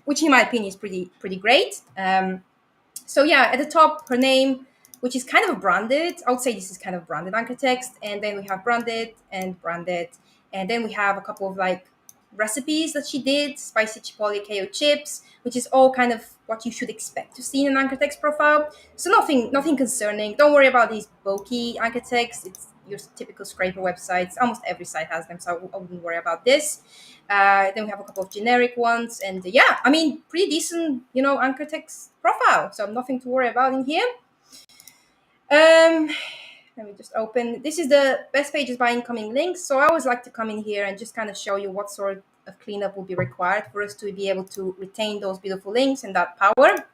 which in my opinion is pretty great. So yeah, at the top, her name, which is kind of branded. I would say this is kind of branded anchor text. And then we have branded and branded. And then we have a couple of like recipes that she did, spicy chipotle KO chips, which is all kind of what you should expect to see in an anchor text profile. So nothing concerning. Don't worry about these bulky anchor texts. It's your typical scraper websites. Almost every site has them, so I wouldn't worry about this. Then we have a couple of generic ones. And yeah, I mean, pretty decent, anchor text profile. So nothing to worry about in here. Let me just open. This is the best pages by incoming links. So I always like to come in here and just kind of show you what sort of cleanup will be required for us to be able to retain those beautiful links and that power.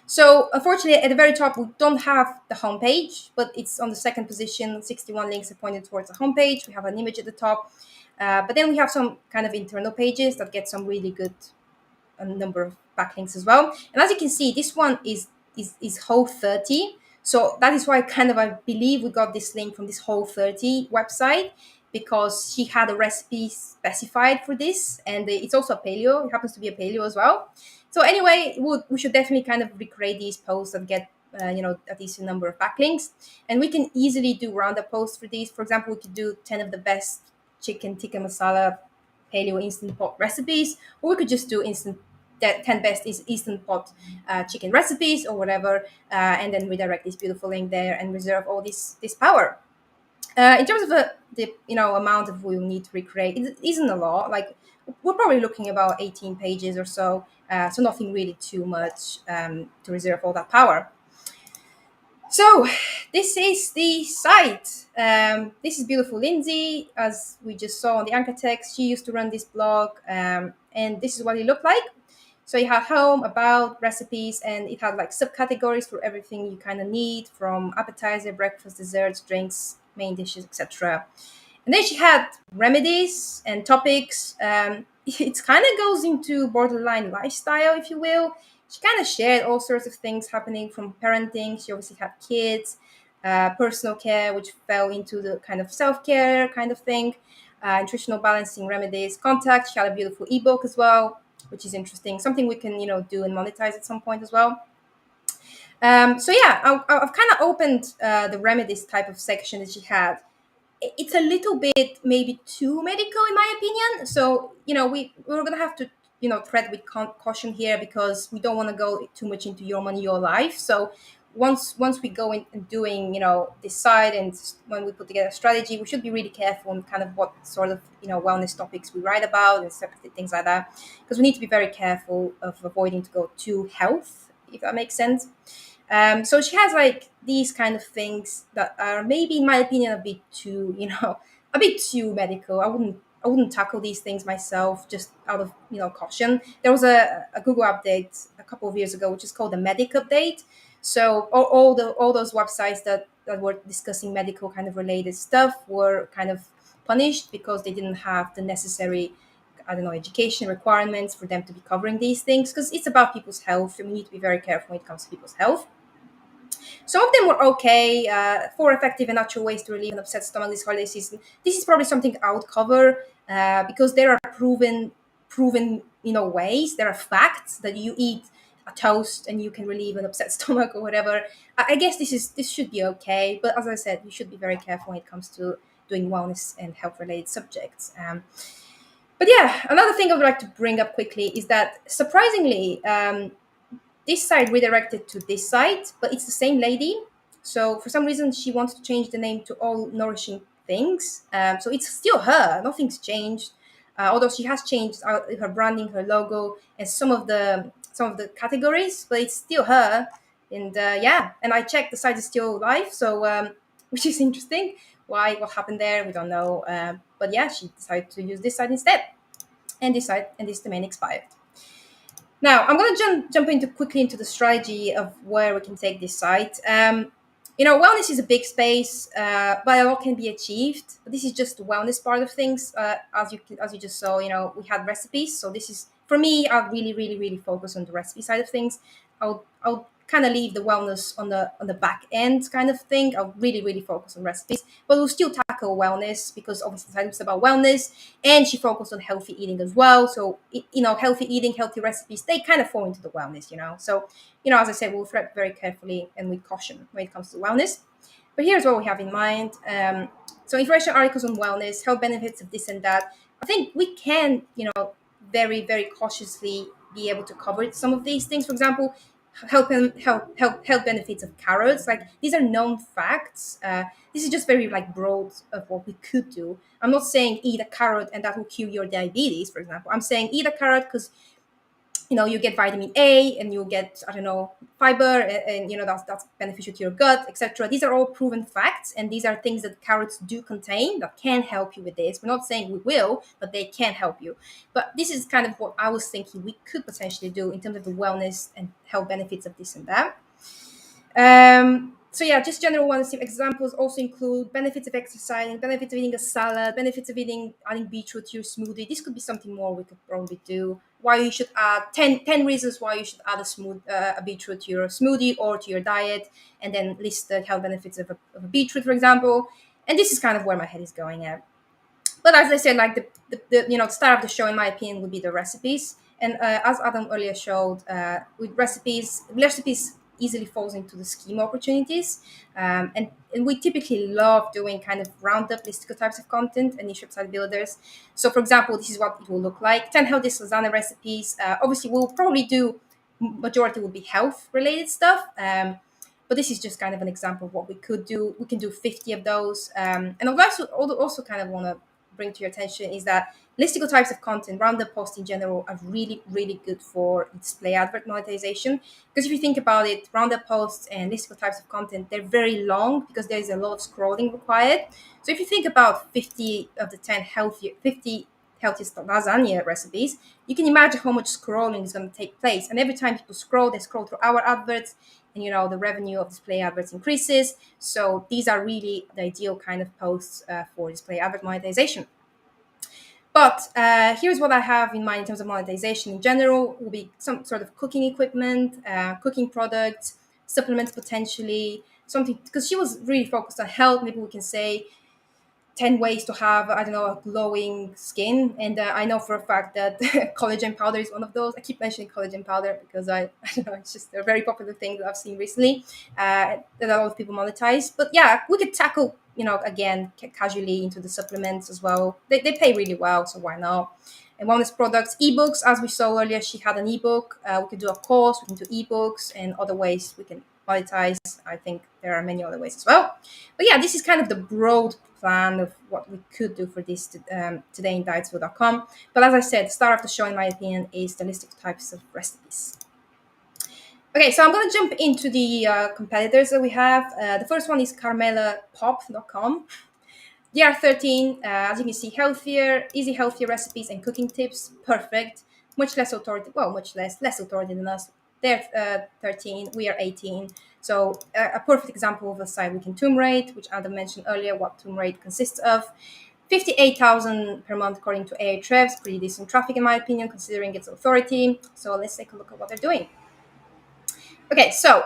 So unfortunately, at the very top, we don't have the homepage, but it's on the second position. 61 links are pointed towards the homepage. We have an image at the top. But then we have some kind of internal pages that get some really good number of backlinks as well. And as you can see, this one is Whole 30. So that is why I believe we got this link from this Whole 30 website, because she had a recipe specified for this, and it's also a paleo. It happens to be a paleo as well. So anyway, we should definitely kind of recreate these posts and get a decent number of backlinks. And we can easily do roundup posts for these. For example, we could do 10 of the best chicken tikka masala paleo instant pot recipes, or we could just do 10 best instant pot chicken recipes or whatever, and then redirect this beautiful link there and reserve all this power. In terms of the amount of we'll need to recreate, it isn't a lot. Like, we're probably looking about 18 pages or so, so nothing really too much to reserve all that power. So this is the site. This is beautiful Lindsay, as we just saw on the anchor text. She used to run this blog, and this is what it looked like. So you have home, about, recipes, and it had like subcategories for everything you kind of need, from appetizer, breakfast, desserts, drinks, main dishes, etc. And then she had remedies and topics. It kind of goes into borderline lifestyle, if you will. She kind of shared all sorts of things happening from parenting. She obviously had kids, personal care, which fell into the kind of self-care kind of thing, nutritional balancing, remedies, contact. She had a beautiful ebook as well, which is interesting. Something we can, do and monetize at some point as well. So yeah, I've kind of opened the remedies type of section that she had. It's a little bit maybe too medical in my opinion. So, we're going to have to, tread with caution here, because we don't want to go too much into your money, your life. So once we go in and doing, this side, and when we put together a strategy, we should be really careful on kind of what sort of, wellness topics we write about and things like that, because we need to be very careful of avoiding to go too health, if that makes sense. So she has like these kind of things that are maybe, in my opinion, a bit too medical. I wouldn't tackle these things myself, just out of caution. There was a Google update a couple of years ago, which is called the Medic Update. So all those websites that were discussing medical kind of related stuff were kind of punished because they didn't have the necessary, education requirements for them to be covering these things, because it's about people's health, and we need to be very careful when it comes to people's health. Some of them were okay. 4 effective and natural ways to relieve an upset stomach this holiday season. This is probably something I would cover because there are proven proven, ways. There are facts that you eat a toast and you can relieve an upset stomach or whatever. I guess this should be okay, but as I said, you should be very careful when it comes to doing wellness and health related subjects. But yeah, another thing I would like to bring up quickly is that surprisingly, this site redirected to this site, but it's the same lady. So for some reason, she wants to change the name to All Nourishing Things. So it's still her. Nothing's changed. Although she has changed her branding, her logo, and some of the categories, but it's still her. And and I checked, the site is still live. So which is interesting. Why? What happened there? We don't know. But yeah, she decided to use this site instead, and this domain expired. Now, I'm going to jump quickly into the strategy of where we can take this site. Wellness is a big space, but a lot can be achieved. But this is just the wellness part of things. As you just saw, we had recipes. So this is, for me, I really, really, really focus on the recipe side of things. I'll kind of leave the wellness on the back end kind of thing. I'll really, really focus on recipes, but we'll still tackle wellness because obviously it's about wellness, and she focused on healthy eating as well. So healthy eating, healthy recipes, they kind of fall into the wellness. So as I said, we'll thread very carefully and with caution when it comes to wellness. But here's what we have in mind. So information articles on wellness, health benefits of this and that. I think we can, very, very cautiously be able to cover some of these things. For example, health benefits of carrots. Like, these are known facts. This is just very broad of what we could do. I'm not saying eat a carrot and that will cure your diabetes, for example. I'm saying eat a carrot because you get vitamin A and you'll get, fiber, and that's beneficial to your gut, etc. These are all proven facts, and these are things that carrots do contain that can help you with this. We're not saying we will, but they can help you. But this is kind of what I was thinking we could potentially do in terms of the wellness and health benefits of this and that. So yeah, just general wellness examples also include benefits of exercising, benefits of eating a salad, benefits of adding beetroot to your smoothie. This could be something more we could probably do. Why you should add 10 reasons why you should add a beetroot to your smoothie or to your diet, and then list the health benefits of a beetroot, for example. And this is kind of where my head is going at. But as I said, the star of the show, in my opinion, would be the recipes. And as Adam earlier showed, with recipes easily falls into the schema opportunities. And we typically love doing kind of roundup listicle types of content and niche website builders. So for example, this is what it will look like. 10 healthiest lasagna recipes. Obviously, we'll probably do, majority will be health related stuff. But this is just kind of an example of what we could do. We can do 50 of those. And I'd also kind of want to bring to your attention is that listicle types of content, roundup posts in general, are really, really good for display advert monetization. Because if you think about it, roundup posts and listicle types of content, they're very long because there is a lot of scrolling required. So if you think about 50 of the 50 healthiest lasagna recipes, you can imagine how much scrolling is going to take place. And every time people scroll, they scroll through our adverts, and the revenue of display adverts increases. So these are really the ideal kind of posts for display advert monetization. But here's what I have in mind in terms of monetization in general. Will be some sort of cooking equipment, cooking products, supplements potentially, something, because she was really focused on health. Maybe we can say 10 ways to have, a glowing skin. And I know for a fact that collagen powder is one of those. I keep mentioning collagen powder because I don't know, it's just a very popular thing that I've seen recently that a lot of people monetize. But yeah, we could tackle, again, casually into the supplements as well. They pay really well, so why not? And wellness products, ebooks, as we saw earlier, she had an ebook. We could do a course, we can do ebooks, and other ways we can monetize. I think there are many other ways as well. But yeah, this is kind of the broad plan of what we could do for this today in dietsfood.com. But as I said, the star of the show, in my opinion, is the list of types of recipes. Okay, so I'm going to jump into the competitors that we have. The first one is carmelapop.com. They are 13, as you can see, easy healthier recipes and cooking tips. Perfect. Much less authority than us. They're 13, we are 18. So a perfect example of a site we can tomb rate, which Adam mentioned earlier, what tomb rate consists of. 58,000 per month according to Ahrefs, pretty decent traffic in my opinion, considering its authority. So let's take a look at what they're doing. Okay, so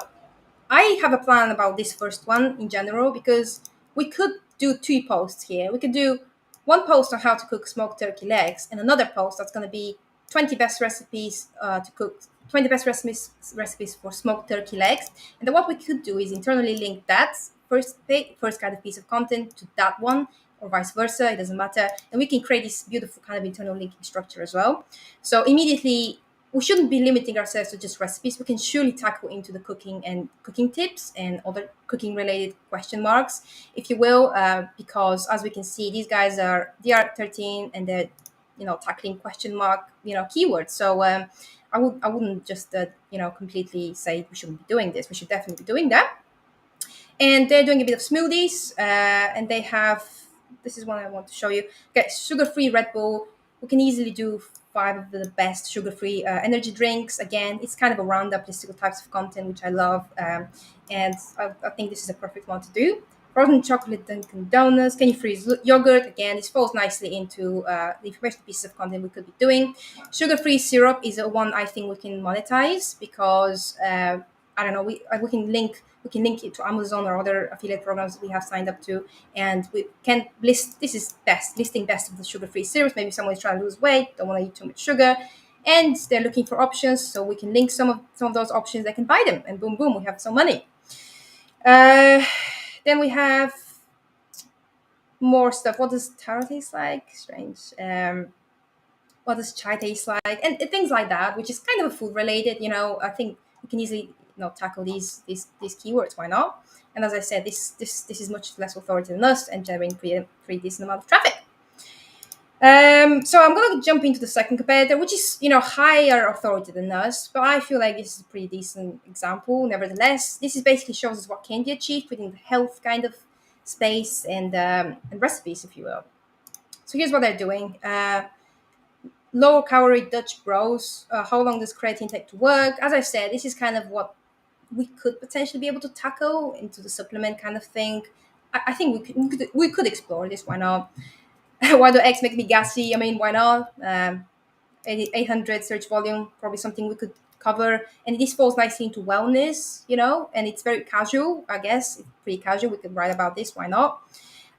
I have a plan about this first one in general, because we could do 2 posts here. We could do one post on how to cook smoked turkey legs and another post that's going to be 20 best recipes to cook, 20 best recipes for smoked turkey legs. And then what we could do is internally link that first kind of piece of content to that one, or vice versa, it doesn't matter. And we can create this beautiful kind of internal linking structure as well. So immediately, we shouldn't be limiting ourselves to just recipes. We can surely tackle into the cooking and cooking tips and other cooking related question marks, if you will, because as we can see, these guys are DR13 and they're tackling question mark keywords. So I wouldn't just completely say we shouldn't be doing this. We should definitely be doing that. And they're doing a bit of smoothies, and they have, this is one I want to show you. Okay, sugar-free Red Bull. We can easily do 5 of the best sugar-free energy drinks. Again, it's kind of a roundup listicle types of content, which I love, and I think this is a perfect one to do. Frozen chocolate Dunkin' Donuts. Can you freeze yogurt? Again, this falls nicely into the information pieces of content we could be doing. Sugar-free syrup is a one I think we can monetize because I don't know. We can link it to Amazon or other affiliate programs we have signed up to, and we can list. This is listing best of the sugar-free syrups. Maybe someone is trying to lose weight, don't want to eat too much sugar, and they're looking for options. So we can link some of those options. They can buy them, and boom, boom, we have some money. Then we have more stuff. What does taro taste like? Strange. What does chai taste like? And things like that, which is kind of food related. I think we can easily tackle these keywords. Why not? And as I said, this is much less authority than us and generating pretty decent amount of traffic. So I'm going to jump into the second competitor, which is higher authority than us, but I feel like this is a pretty decent example. Nevertheless, this is basically shows us what can be achieved within the health kind of space and recipes, if you will. So here's what they're doing. Low calorie Dutch bros. How long does creatine take to work? As I said, this is kind of what we could potentially be able to tackle into the supplement kind of thing. I think we could explore this. Why not? Why do eggs make me gassy? I mean, why not? 800 search volume, probably something we could cover. And this falls nicely into wellness, and it's very casual, I guess. It's pretty casual. We could write about this. Why not?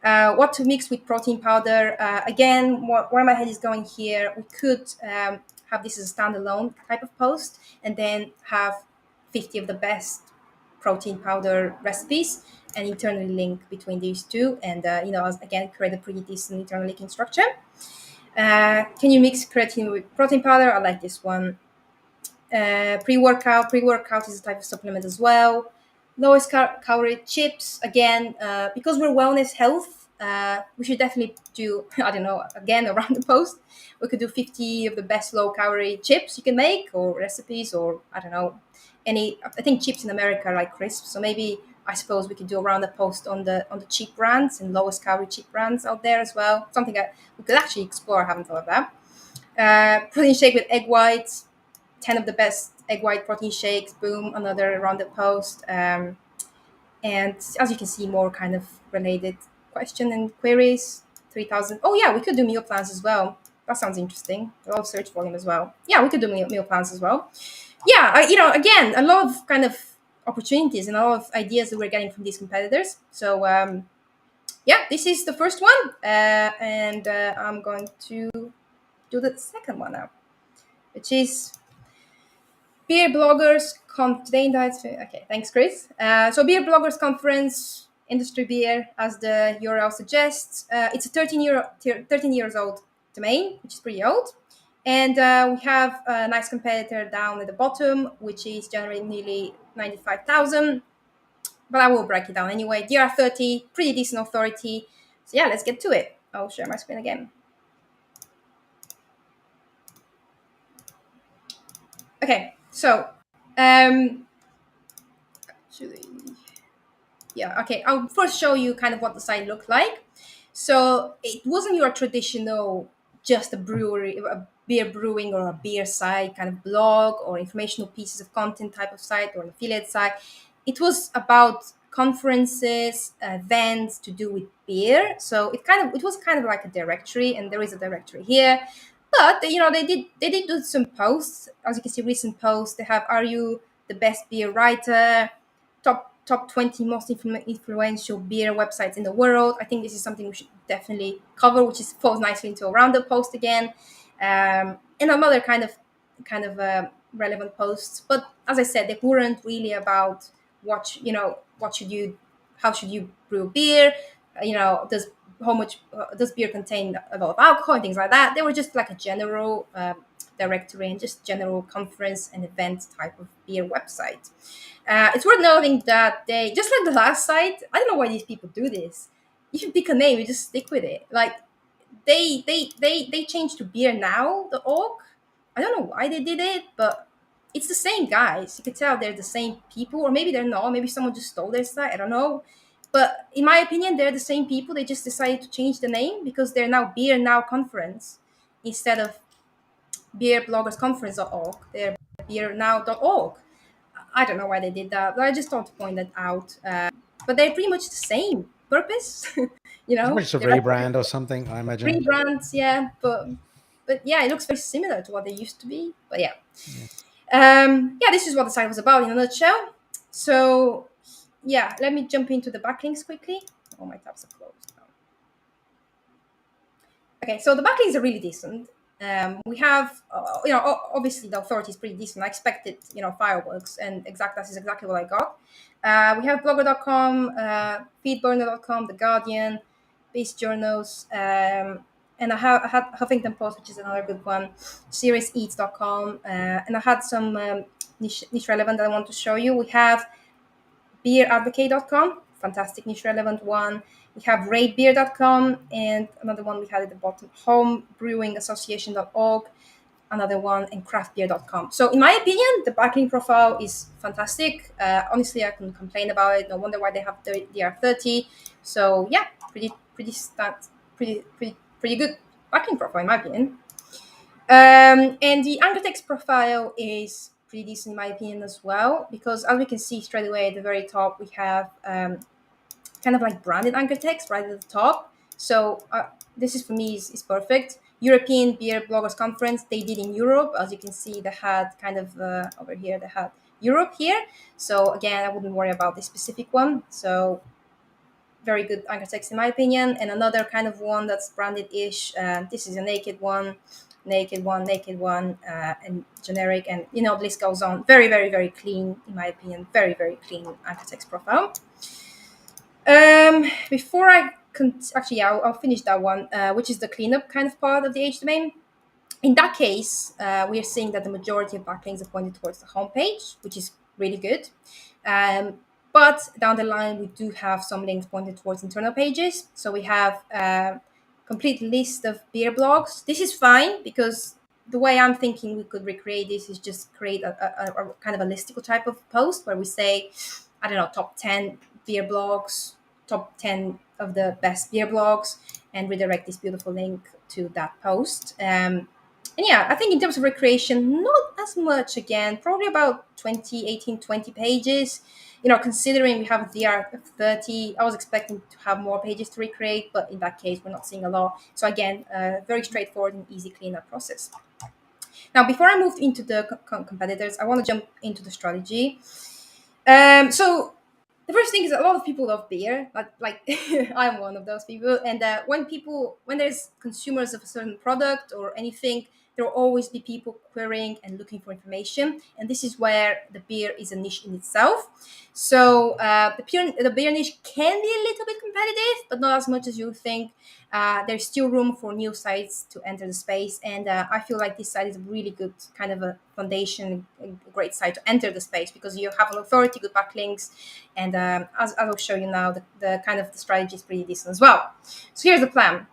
What to mix with protein powder. Again, where my head is going here, we could have this as a standalone type of post and then have 50 of the best protein powder recipes and internally link between these two and, again, create a pretty decent internal linking structure. Can you mix creatine with protein powder? I like this one. Pre-workout. Pre-workout is a type of supplement as well. Lowest calorie chips. Again, because we're wellness health, we should definitely do, I don't know, again, around the post. We could do 50 of the best low-calorie chips you can make or recipes or, I don't know, I think chips in America are like crisps. So maybe, I suppose we could do around the post on the cheap brands and lowest calorie cheap brands out there as well. Something that we could actually explore. I haven't thought of that. Protein shake with egg whites. 10 of the best egg white protein shakes. Boom, another rounded post. And as you can see, more kind of related question and queries. 3,000. Oh yeah, we could do meal plans as well. That sounds interesting. A lot of search volume as well. Yeah, we could do meal plans as well. Yeah, again, a lot of kind of opportunities and a lot of ideas that we're getting from these competitors. So yeah, this is the first one, and I'm going to do the second one now, which is Beer Bloggers Today in Diet. Okay, thanks, Chris. So Beer Bloggers Conference, Industry Beer, as the URL suggests. It's a 13 years old domain, which is pretty old. And we have a nice competitor down at the bottom, which is generating nearly 95,000. But I will break it down anyway. DR30, pretty decent authority. So yeah, let's get to it. I'll share my screen again. Okay, so I'll first show you kind of what the site looked like. So it wasn't your traditional just a beer brewing or a beer site kind of blog or informational pieces of content type of site or an affiliate site. It was about conferences, events to do with beer. So it was kind of like a directory, and there is a directory here. But they did do some posts. As you can see, recent posts. They have, are you the best beer writer? Top 20 most influential beer websites in the world. I think this is something we should definitely cover, which falls nicely into a roundup post again. and another kind of relevant posts. But as I said, they weren't really about how should you brew beer, does beer contain a lot of alcohol and things like that. They were just like a general directory and just general conference and event type of beer website. It's worth noting that they, just like the last site, I don't know why these people do this. You should pick a name, you just stick with it. Like they changed to beernow.org. I don't know why they did it, but it's the same guys. You could tell they're the same people, or maybe they're not. Maybe someone just stole their site. I don't know. But in my opinion, they're the same people. They just decided to change the name because they're now Beer Now Conference instead of beerbloggersconference.org. They're beernow.org. I don't know why they did that, but I just thought to point that out. But they're pretty much the same purpose, It's a They're rebrand or something, I imagine. rebrands, yeah, but yeah, it looks very similar to what they used to be. But yeah, this is what the site was about in a nutshell. So yeah, let me jump into the backlinks quickly. All my tabs are closed now. Okay, so the backlinks are really decent. We have, obviously the authority is pretty decent. I expected, fireworks, and that is exactly what I got. We have blogger.com, feedburner.com, The Guardian, Base Journals, and I had Huffington Post, which is another good one, seriouseats.com, and I had some niche relevant that I want to show you. We have beeradvocate.com, fantastic niche relevant one. We have ratebeer.com, and another one we had at the bottom, homebrewingassociation.org, another one, and craftbeer.com. So in my opinion, the backlink profile is fantastic. Honestly, I couldn't complain about it. No wonder why they have the DR30. So yeah, pretty good backlink profile in my opinion. And the anchor text profile is pretty decent in my opinion as well, because as we can see straight away at the very top, we have kind of like branded anchor text right at the top. So this is, for me, is perfect. European Beer Bloggers Conference, they did in Europe. As you can see, they had kind of over here, they had Europe here. So again, I wouldn't worry about this specific one. So very good anchor text in my opinion. And another kind of one that's branded-ish. This is a naked one, and generic, and the list goes on. Very, very, very clean in my opinion. Very, very clean anchor text profile. Before I I'll finish that one, which is the cleanup kind of part of the H domain. In that case, we are seeing that the majority of backlinks are pointed towards the homepage, which is really good. But down the line, we do have some links pointed towards internal pages. So we have a complete list of beer blogs. This is fine because the way I'm thinking we could recreate this is just create a kind of a listicle type of post where we say, I don't know, top 10 beer blogs, top 10 of the best beer blogs, and redirect this beautiful link to that post. And yeah, I think in terms of recreation, not as much again, probably about 20 pages. Considering we have a DR of 30, I was expecting to have more pages to recreate, but in that case, we're not seeing a lot. So again, very straightforward and easy cleanup process. Now, before I move into the competitors, I want to jump into the strategy. So the first thing is a lot of people love beer, like I'm one of those people. And when there's consumers of a certain product or anything, there will always be people querying and looking for information. And this is where the beer is a niche in itself. So the beer niche can be a little bit competitive, but not as much as you think. There's still room for new sites to enter the space. And I feel like this site is a really good kind of a foundation, a great site to enter the space because you have an authority, good backlinks. And as I will show you now, the kind of the strategy is pretty decent as well. So here's the plan.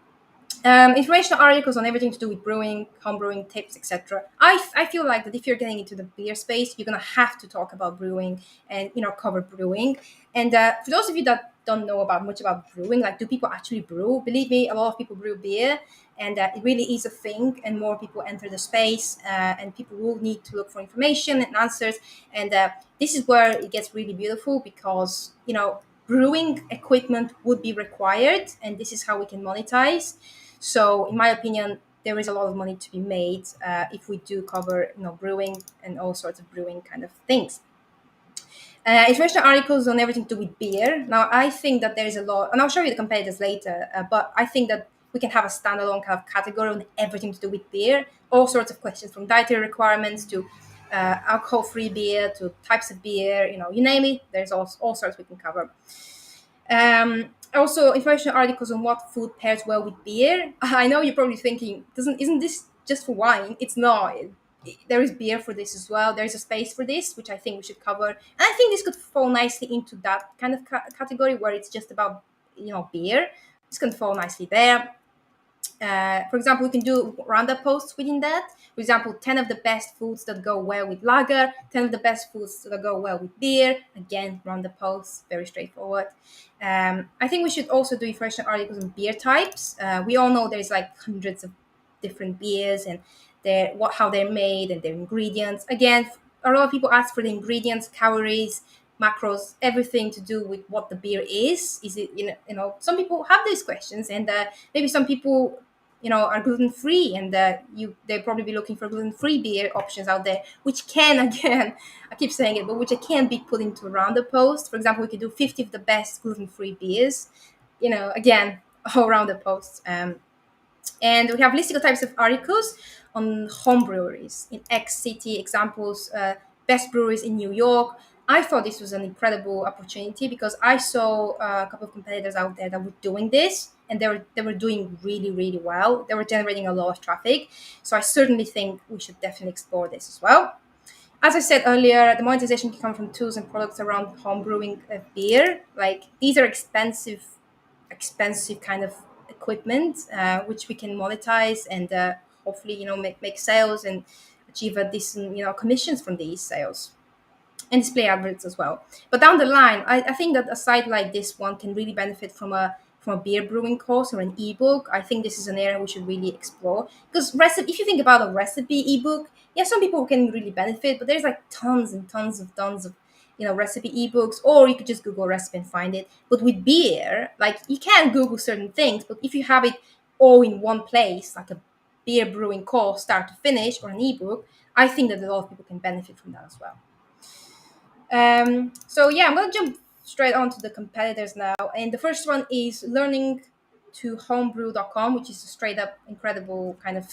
Informational articles on everything to do with brewing, home brewing tips, etc. I feel like that if you're getting into the beer space, you're gonna have to talk about brewing and cover brewing. And for those of you that don't know much about brewing, like, do people actually brew? Believe me, a lot of people brew beer, and it really is a thing. And more people enter the space, and people will need to look for information and answers. And this is where it gets really beautiful because brewing equipment would be required, and this is how we can monetize. So in my opinion, there is a lot of money to be made if we do cover brewing and all sorts of brewing kind of things. Informational articles on everything to do with beer. Now, I think that there is a lot, and I'll show you the competitors later, but I think that we can have a standalone kind of category on everything to do with beer. All sorts of questions, from dietary requirements to alcohol-free beer to types of beer. You name it. There's all sorts we can cover. Also, information articles on what food pairs well with beer. I know you're probably thinking, isn't this just for wine? It's not. There is beer for this as well. There is a space for this, which I think we should cover. And I think this could fall nicely into that kind of category where it's just about, beer. This can fall nicely there. For example, we can do roundup posts within that. For example, 10 of the best foods that go well with lager, 10 of the best foods that go well with beer. Again, roundup posts, very straightforward. I think we should also do information articles on beer types. We all know there's like hundreds of different beers and how they're made and their ingredients. Again, a lot of people ask for the ingredients, calories, macros, everything to do with what the beer is. Is it, some people have these questions, and maybe some people, are gluten-free, and they'll probably be looking for gluten-free beer options out there, which can, again, I keep saying it, but which can be put into a roundup post. For example, we could do 50 of the best gluten-free beers, again, all roundup posts. And we have listicle types of articles on home breweries in X city, examples, best breweries in New York. I thought this was an incredible opportunity because I saw a couple of competitors out there that were doing this, and they were doing really, really well. They were generating a lot of traffic. So I certainly think we should definitely explore this as well. As I said earlier, the monetization can come from tools and products around home brewing beer. Like, these are expensive kind of equipment, which we can monetize and hopefully, make sales and achieve a decent, commissions from these sales. And display adverts as well. But down the line, I think that a site like this one can really benefit from a beer brewing course or an ebook. I think this is an area we should really explore, because if you think about a recipe ebook, yeah, some people can really benefit, but there's like tons and tons of recipe ebooks, or you could just Google recipe and find it. But with beer, like, you can Google certain things, but if you have it all in one place, like a beer brewing course, start to finish, or an ebook, I think that a lot of people can benefit from that as well. So yeah, I'm going to jump straight on to the competitors now. And the first one is learning2homebrew.com, which is a straight up incredible kind of,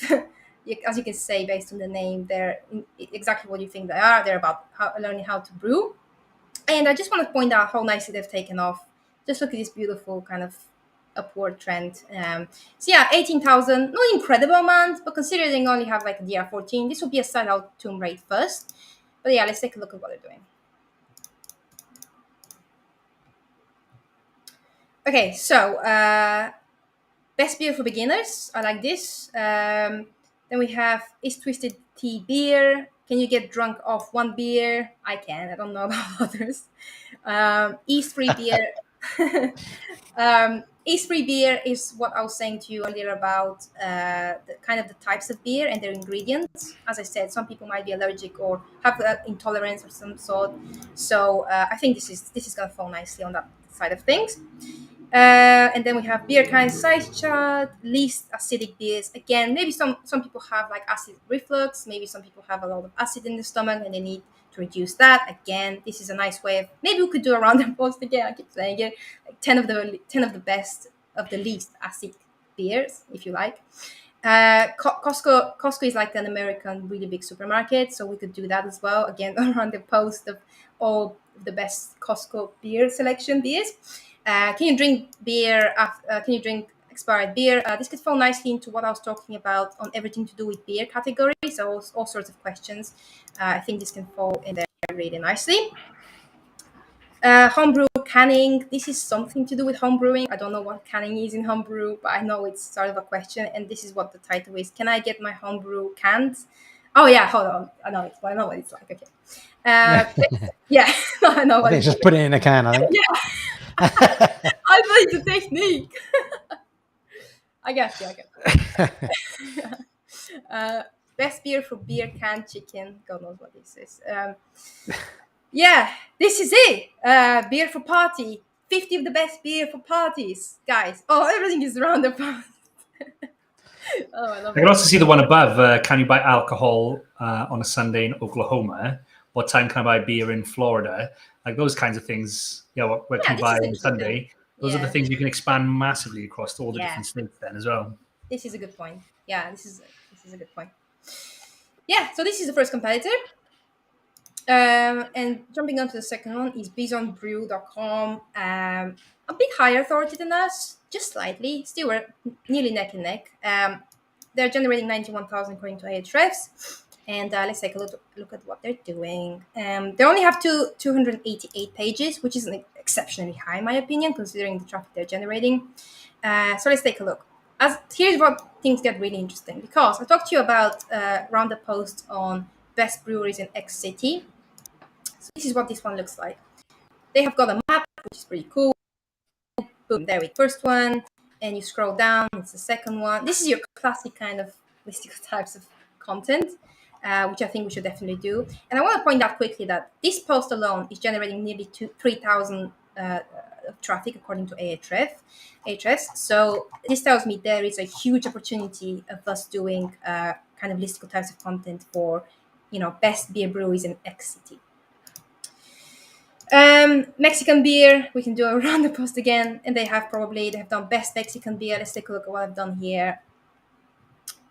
as you can say, based on the name, they're exactly what you think they are. They're about learning how to brew. And I just want to point out how nicely they've taken off. Just look at this beautiful kind of upward trend. So yeah, 18,000, not incredible amount, but considering they only have like a DR14, this will be a sellout tomb rate first. But yeah, let's take a look at what they're doing. Okay, so best beer for beginners. I like this. Then we have Is Twisted Tea beer. Can you get drunk off one beer? I can. I don't know about others. Yeast-free beer. Yeast-free beer is what I was saying to you earlier about the types of beer and their ingredients. As I said, some people might be allergic or have intolerance of some sort. So I think this is going to fall nicely on that side of things. And then we have beer kind size chart, least acidic beers. Again, maybe some people have like acid reflux. Maybe some people have a lot of acid in the stomach and they need to reduce that. Again, this is a nice way of, maybe we could do a roundup post again. I keep saying it, like 10 of the best of the least acid beers, if you like. Costco is like an American really big supermarket, so we could do that as well. Again, around the post of all the best Costco beer selection beers. Can you drink beer? Can you drink expired beer? This could fall nicely into what I was talking about on everything to do with beer category. So all sorts of questions. I think this can fall in there really nicely. Homebrew canning. This is something to do with homebrewing. I don't know what canning is in homebrew, but I know it's sort of a question. And this is what the title is. Can I get my homebrew canned? Oh yeah, hold on. I know what it's like. Okay. Yeah, I know. I think just put it in a can. I think. Yeah. I like the technique. I guess. Best beer for beer can chicken. God knows what this is. Yeah, this is it. Beer for party. 50 of the best beer for parties, guys. Oh, everything is around the post. Oh, I love it. I can also see the one above. Can you buy alcohol on a Sunday in Oklahoma? What time can I buy beer in Florida? Like those kinds of things. Yeah, where can you buy on Sunday? Those are the Yeah. things you can expand massively across all the Yeah. different states then as well. This is a good point. Yeah, this is a good point. Yeah, so this is the first competitor. And jumping on to the second one is bisonbrew.com. A bit higher authority than us, just slightly. Still, we're nearly neck and neck. They're generating 91,000 according to Ahrefs. And let's take a look at what they're doing. They only have 288 pages, which is exceptionally high, in my opinion, considering the traffic they're generating. So let's take a look. Here's what things get really interesting, because I talked to you about roundup post on best breweries in X city. So this is what this one looks like. They have got a map, which is pretty cool. Boom, there we go. First one, and you scroll down, it's the second one. This is your classic kind of listicle types of content, which I think we should definitely do. And I want to point out quickly that this post alone is generating nearly 3,000 traffic according to Ahrefs. So this tells me there is a huge opportunity of us doing kind of listicle types of content for, best beer breweries in X city. Mexican beer, we can do a round post again, and they have done best Mexican beer. Let's take a look at what I've done here.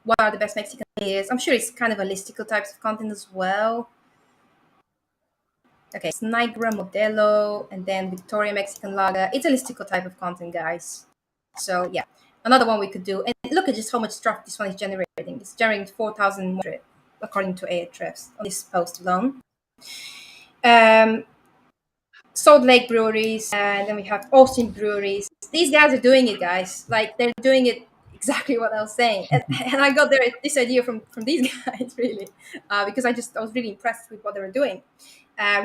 What are the best Mexican beers? I'm sure it's kind of a listicle types of content as well. Okay, it's Niagara Modelo, and then Victoria Mexican Lager. It's a listicle type of content, guys. So yeah, another one we could do. And look at just how much traffic this one is generating. It's generating 4,000 according to Ahrefs on this post alone. Salt Lake Breweries, and then we have Austin Breweries. These guys are doing it, guys. Like, they're doing it exactly what I was saying. And I got this idea from these guys, really, because I was really impressed with what they were doing.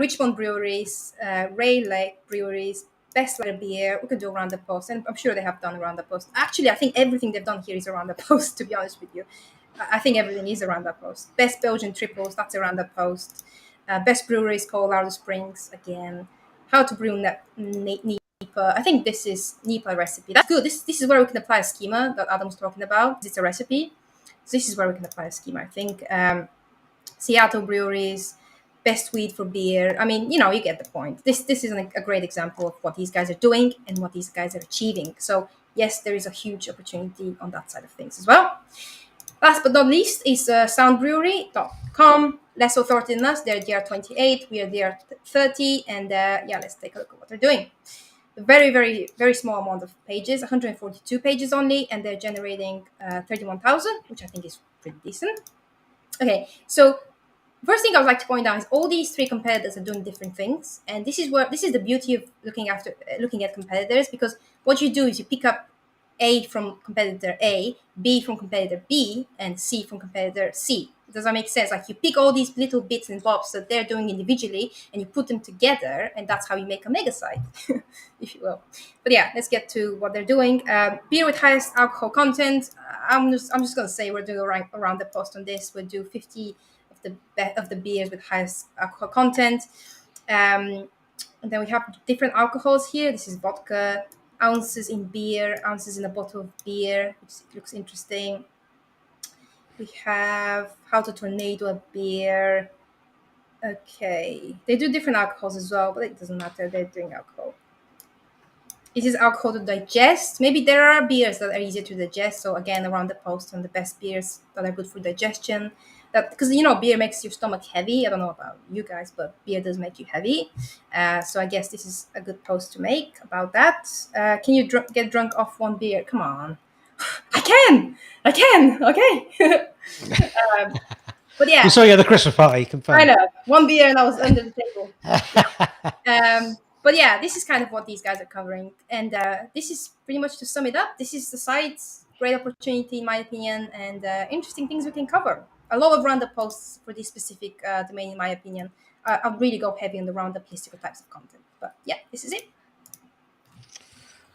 Richmond Breweries, Ray Lake Breweries, Best Lager Beer. We could do a roundup post, and I'm sure they have done a roundup post. Actually, I think everything they've done here is a roundup post, to be honest with you. I think everything is a roundup post. Best Belgian Triples, that's a roundup post. Best Breweries, Colorado Springs, again. How to brew NEPA. I think this is NEPA recipe. That's good. This is where we can apply a schema that Adam was talking about. It's a recipe. So this is where we can apply a schema, I think. Seattle Breweries, best weed for beer. I mean, you get the point. This is a great example of what these guys are doing and what these guys are achieving. So yes, there is a huge opportunity on that side of things as well. Last but not least is soundbrewery.com. Less authority than us. They're DR28. We are DR30. And let's take a look at what they're doing. A very, very, very small amount of pages, 142 pages only, and they're generating 31,000, which I think is pretty decent. Okay, so first thing I would like to point out is all these three competitors are doing different things, and this is the beauty of looking at competitors, because what you do is you pick up A from competitor A, B from competitor B, and C from competitor C. Does that make sense? Like, you pick all these little bits and bobs that they're doing individually, and you put them together, and that's how you make a mega site, if you will. But yeah, let's get to what they're doing. Beer with highest alcohol content. I'm just gonna say we're doing around the post on this. We'll do 50 of the beers with highest alcohol content. And then we have different alcohols here. This is vodka, ounces in beer, ounces in a bottle of beer, which looks interesting. We have how to tornado a beer. Okay, they do different alcohols as well, but it doesn't matter. They're doing alcohol. This is alcohol to digest. Maybe there are beers that are easier to digest. So again, around the post on the best beers that are good for digestion. Because beer makes your stomach heavy. I don't know about you guys, but beer does make you heavy. So I guess this is a good post to make about that. Can you get drunk off one beer? Come on. I can. Okay. But yeah. We saw you at the Christmas party. Confirmed. I know. One beer and I was under the table. But yeah, this is kind of what these guys are covering. And this is pretty much, to sum it up, this is the site. Great opportunity, in my opinion, and interesting things we can cover. A lot of roundup posts for this specific domain, in my opinion. I'll really go heavy on the roundup listicle types of content. But yeah, this is it.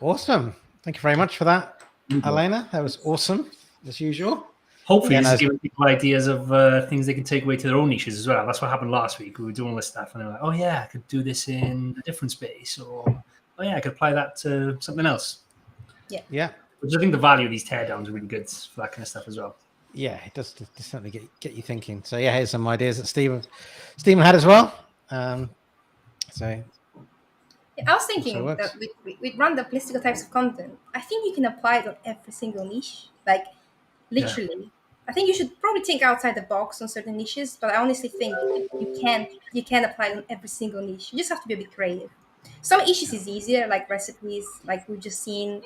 Awesome. Thank you very much for that, Elena. That was awesome, as usual. Hopefully, this is giving people ideas of things they can take away to their own niches as well. That's what happened last week. We were doing all this stuff, and they're like, "Oh yeah, I could do this in a different space," or "Oh yeah, I could apply that to something else." Yeah. Which I think the value of these teardowns are really good for that kind of stuff as well. Yeah, it does certainly get you thinking. So yeah, here's some ideas that Stephen had as well. So I was So thinking it works. that with random political types of content, I think you can apply it on every single niche. Like, literally. I think you should probably think outside the box on certain niches, but I honestly think you can apply it on every single niche. You just have to be a bit creative. Some issues is easier, like recipes, like we've just seen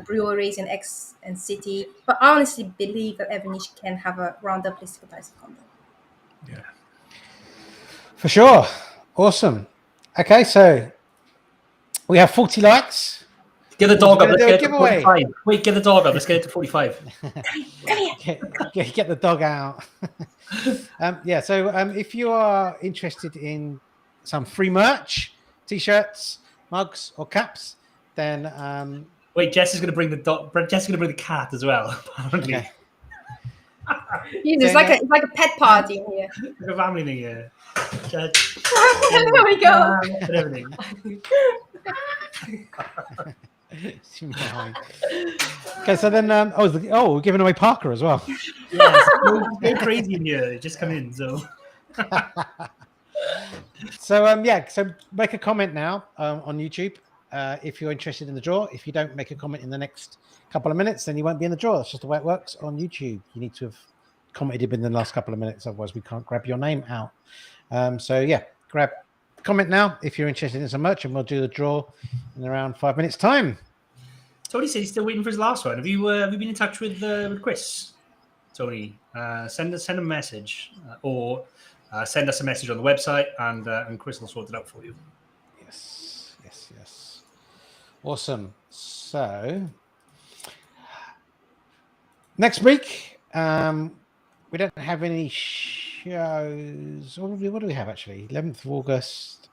breweries in X and City. But I honestly believe that every niche can have a round up political types of content. Yeah. For sure. Awesome. Okay, so we have 40 likes. Get the dog up. gonna Let's do a get it to giveaway. 45. Wait, get the dog up. Let's get it to 45. Come here. Get the dog out. Yeah, so if you are interested in some free merch, t-shirts, mugs, or caps, then Wait, Jess is going to bring the dog. Jess is going to bring the cat as well. Apparently, okay. It's like a pet party in here. like a family thing here. Jess, There we go. and everything. Okay, so then we're giving away Parker as well. Yes, go crazy in here. Just come in. So So make a comment now on YouTube if you're interested in the draw. If you don't make a comment in the next couple of minutes, then you won't be in the draw. That's just the way it works on YouTube. You need to have commented within the last couple of minutes, otherwise we can't grab your name out. Comment now if you're interested in some merch, and we'll do the draw in around 5 minutes time. Tony said he's still waiting for his last one. Have you been in touch with Chris? Tony, send a message or send us a message on the website, and Chris will sort it out for you. Yes. Awesome. So next week, we don't have any shows. What do we have actually? 11th of August.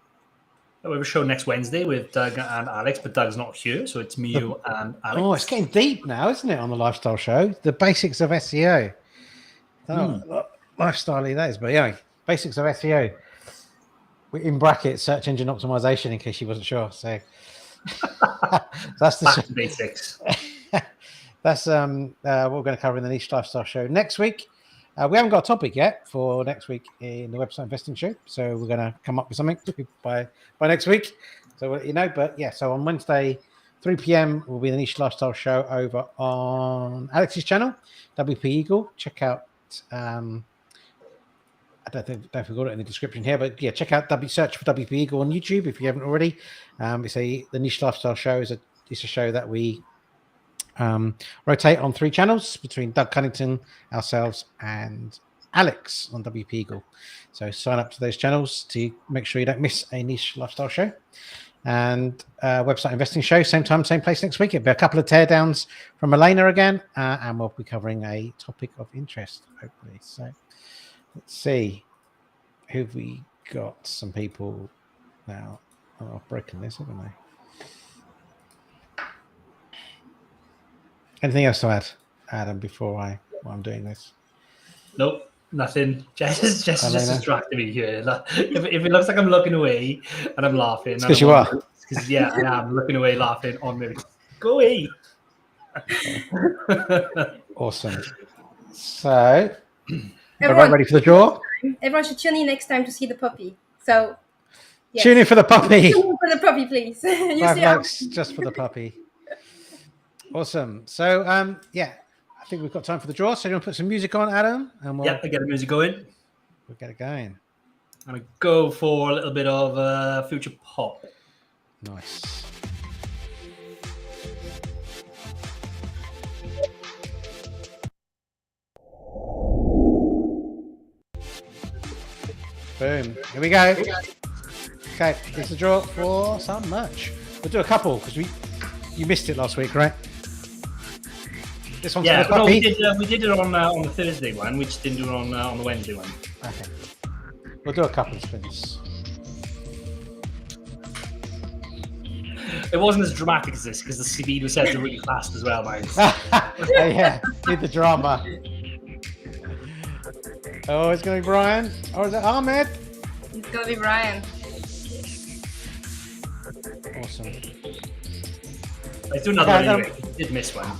We have a show next Wednesday with Doug and Alex, but Doug's not here, so it's me, you, and Alex. Oh, it's getting deep now, isn't it, on the lifestyle show? The basics of SEO. Lifestyle-y that is, but yeah, basics of SEO. In brackets, search engine optimization, in case you wasn't sure. So that's the Back to basics. That's what we're going to cover in the niche lifestyle show next week. We haven't got a topic yet for next week in the website investing show, so we're going to come up with something by next week. So we'll let you know. But yeah, so on Wednesday, 3 p.m. will be the niche lifestyle show over on Alex's channel, WP Eagle. Check out. I don't know if we've got it in the description here, but yeah, check out search for WP Eagle on YouTube if you haven't already. The niche lifestyle show is a show that we rotate on 3 channels between Doug Cunnington, ourselves, and Alex on WP Eagle. So sign up to those channels to make sure you don't miss a niche lifestyle show. And website investing show, same time, same place next week. It'll be a couple of teardowns from Elena again, and we'll be covering a topic of interest, hopefully. So let's see. Who've we got? Some people now. Oh, I've broken this, haven't I? Anything else to add, Adam, before I'm doing this? Nope, nothing. Jess is just distracting me here. If it looks like I'm looking away and I'm laughing, because you are. Because yeah, I am looking away, laughing on me. Go away. Awesome. So, everyone ready for the draw? Everyone should tune in next time to see the puppy. So, yes. Tune in for the puppy. Tune in for the puppy, please. 5 likes just for the puppy. Awesome. So, I think we've got time for the draw. So, you want to put some music on, Adam? And I get the music going. We'll get it going. I'm going to go for a little bit of future pop. Nice. Boom. Here we go. Okay, it's a draw for some merch. We'll do a couple because you missed it last week, right? This one's for the puppy. We did it on the Thursday one. We just didn't do it on the Wednesday one. Okay. We'll do a couple of spins. It wasn't as dramatic as this because the speed was set to really fast as well, mate. Yeah, need the drama. Oh, it's going to be Brian. Or is it Ahmed? It's going to be Brian. Awesome. Let's do another one anyway. Did miss one.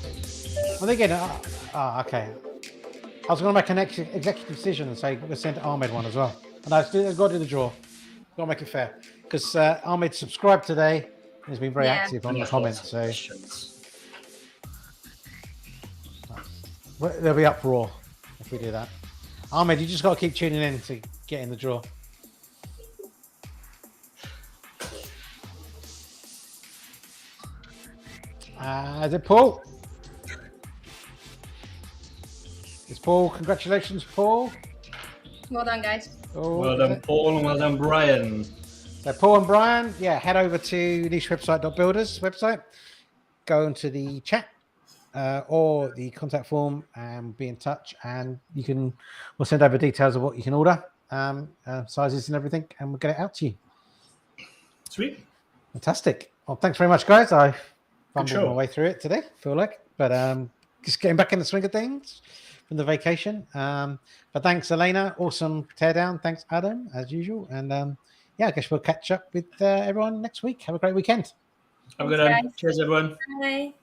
Well, they're getting okay. I was going to make an executive decision and say we'll send Ahmed one as well. And I've got to do the draw. Got to make it fair because Ahmed subscribed today He's been very Yeah. active on the Lots comments, of so questions. there'll be uproar if we do that. Ahmed, you just got to keep tuning in to get in the draw. Is it Paul? It's Paul. Congratulations, Paul. Well done, guys. Oh, Well done, Paul, and well done, Brian. So Paul and Brian, yeah, head over to nichewebsite.builders website, go into the chat or the contact form and be in touch, and we'll send over details of what you can order, sizes and everything, and we'll get it out to you. Sweet. Fantastic. Well, thanks very much, guys. I fumbled show. my way through it today, feel like, but just getting back in the swing of things from the vacation. But thanks, Elena. Awesome teardown. Thanks, Adam, as usual. And yeah, I guess we'll catch up with everyone next week. Have a great weekend. Have a good Thanks, one. guys. Cheers, everyone. Bye.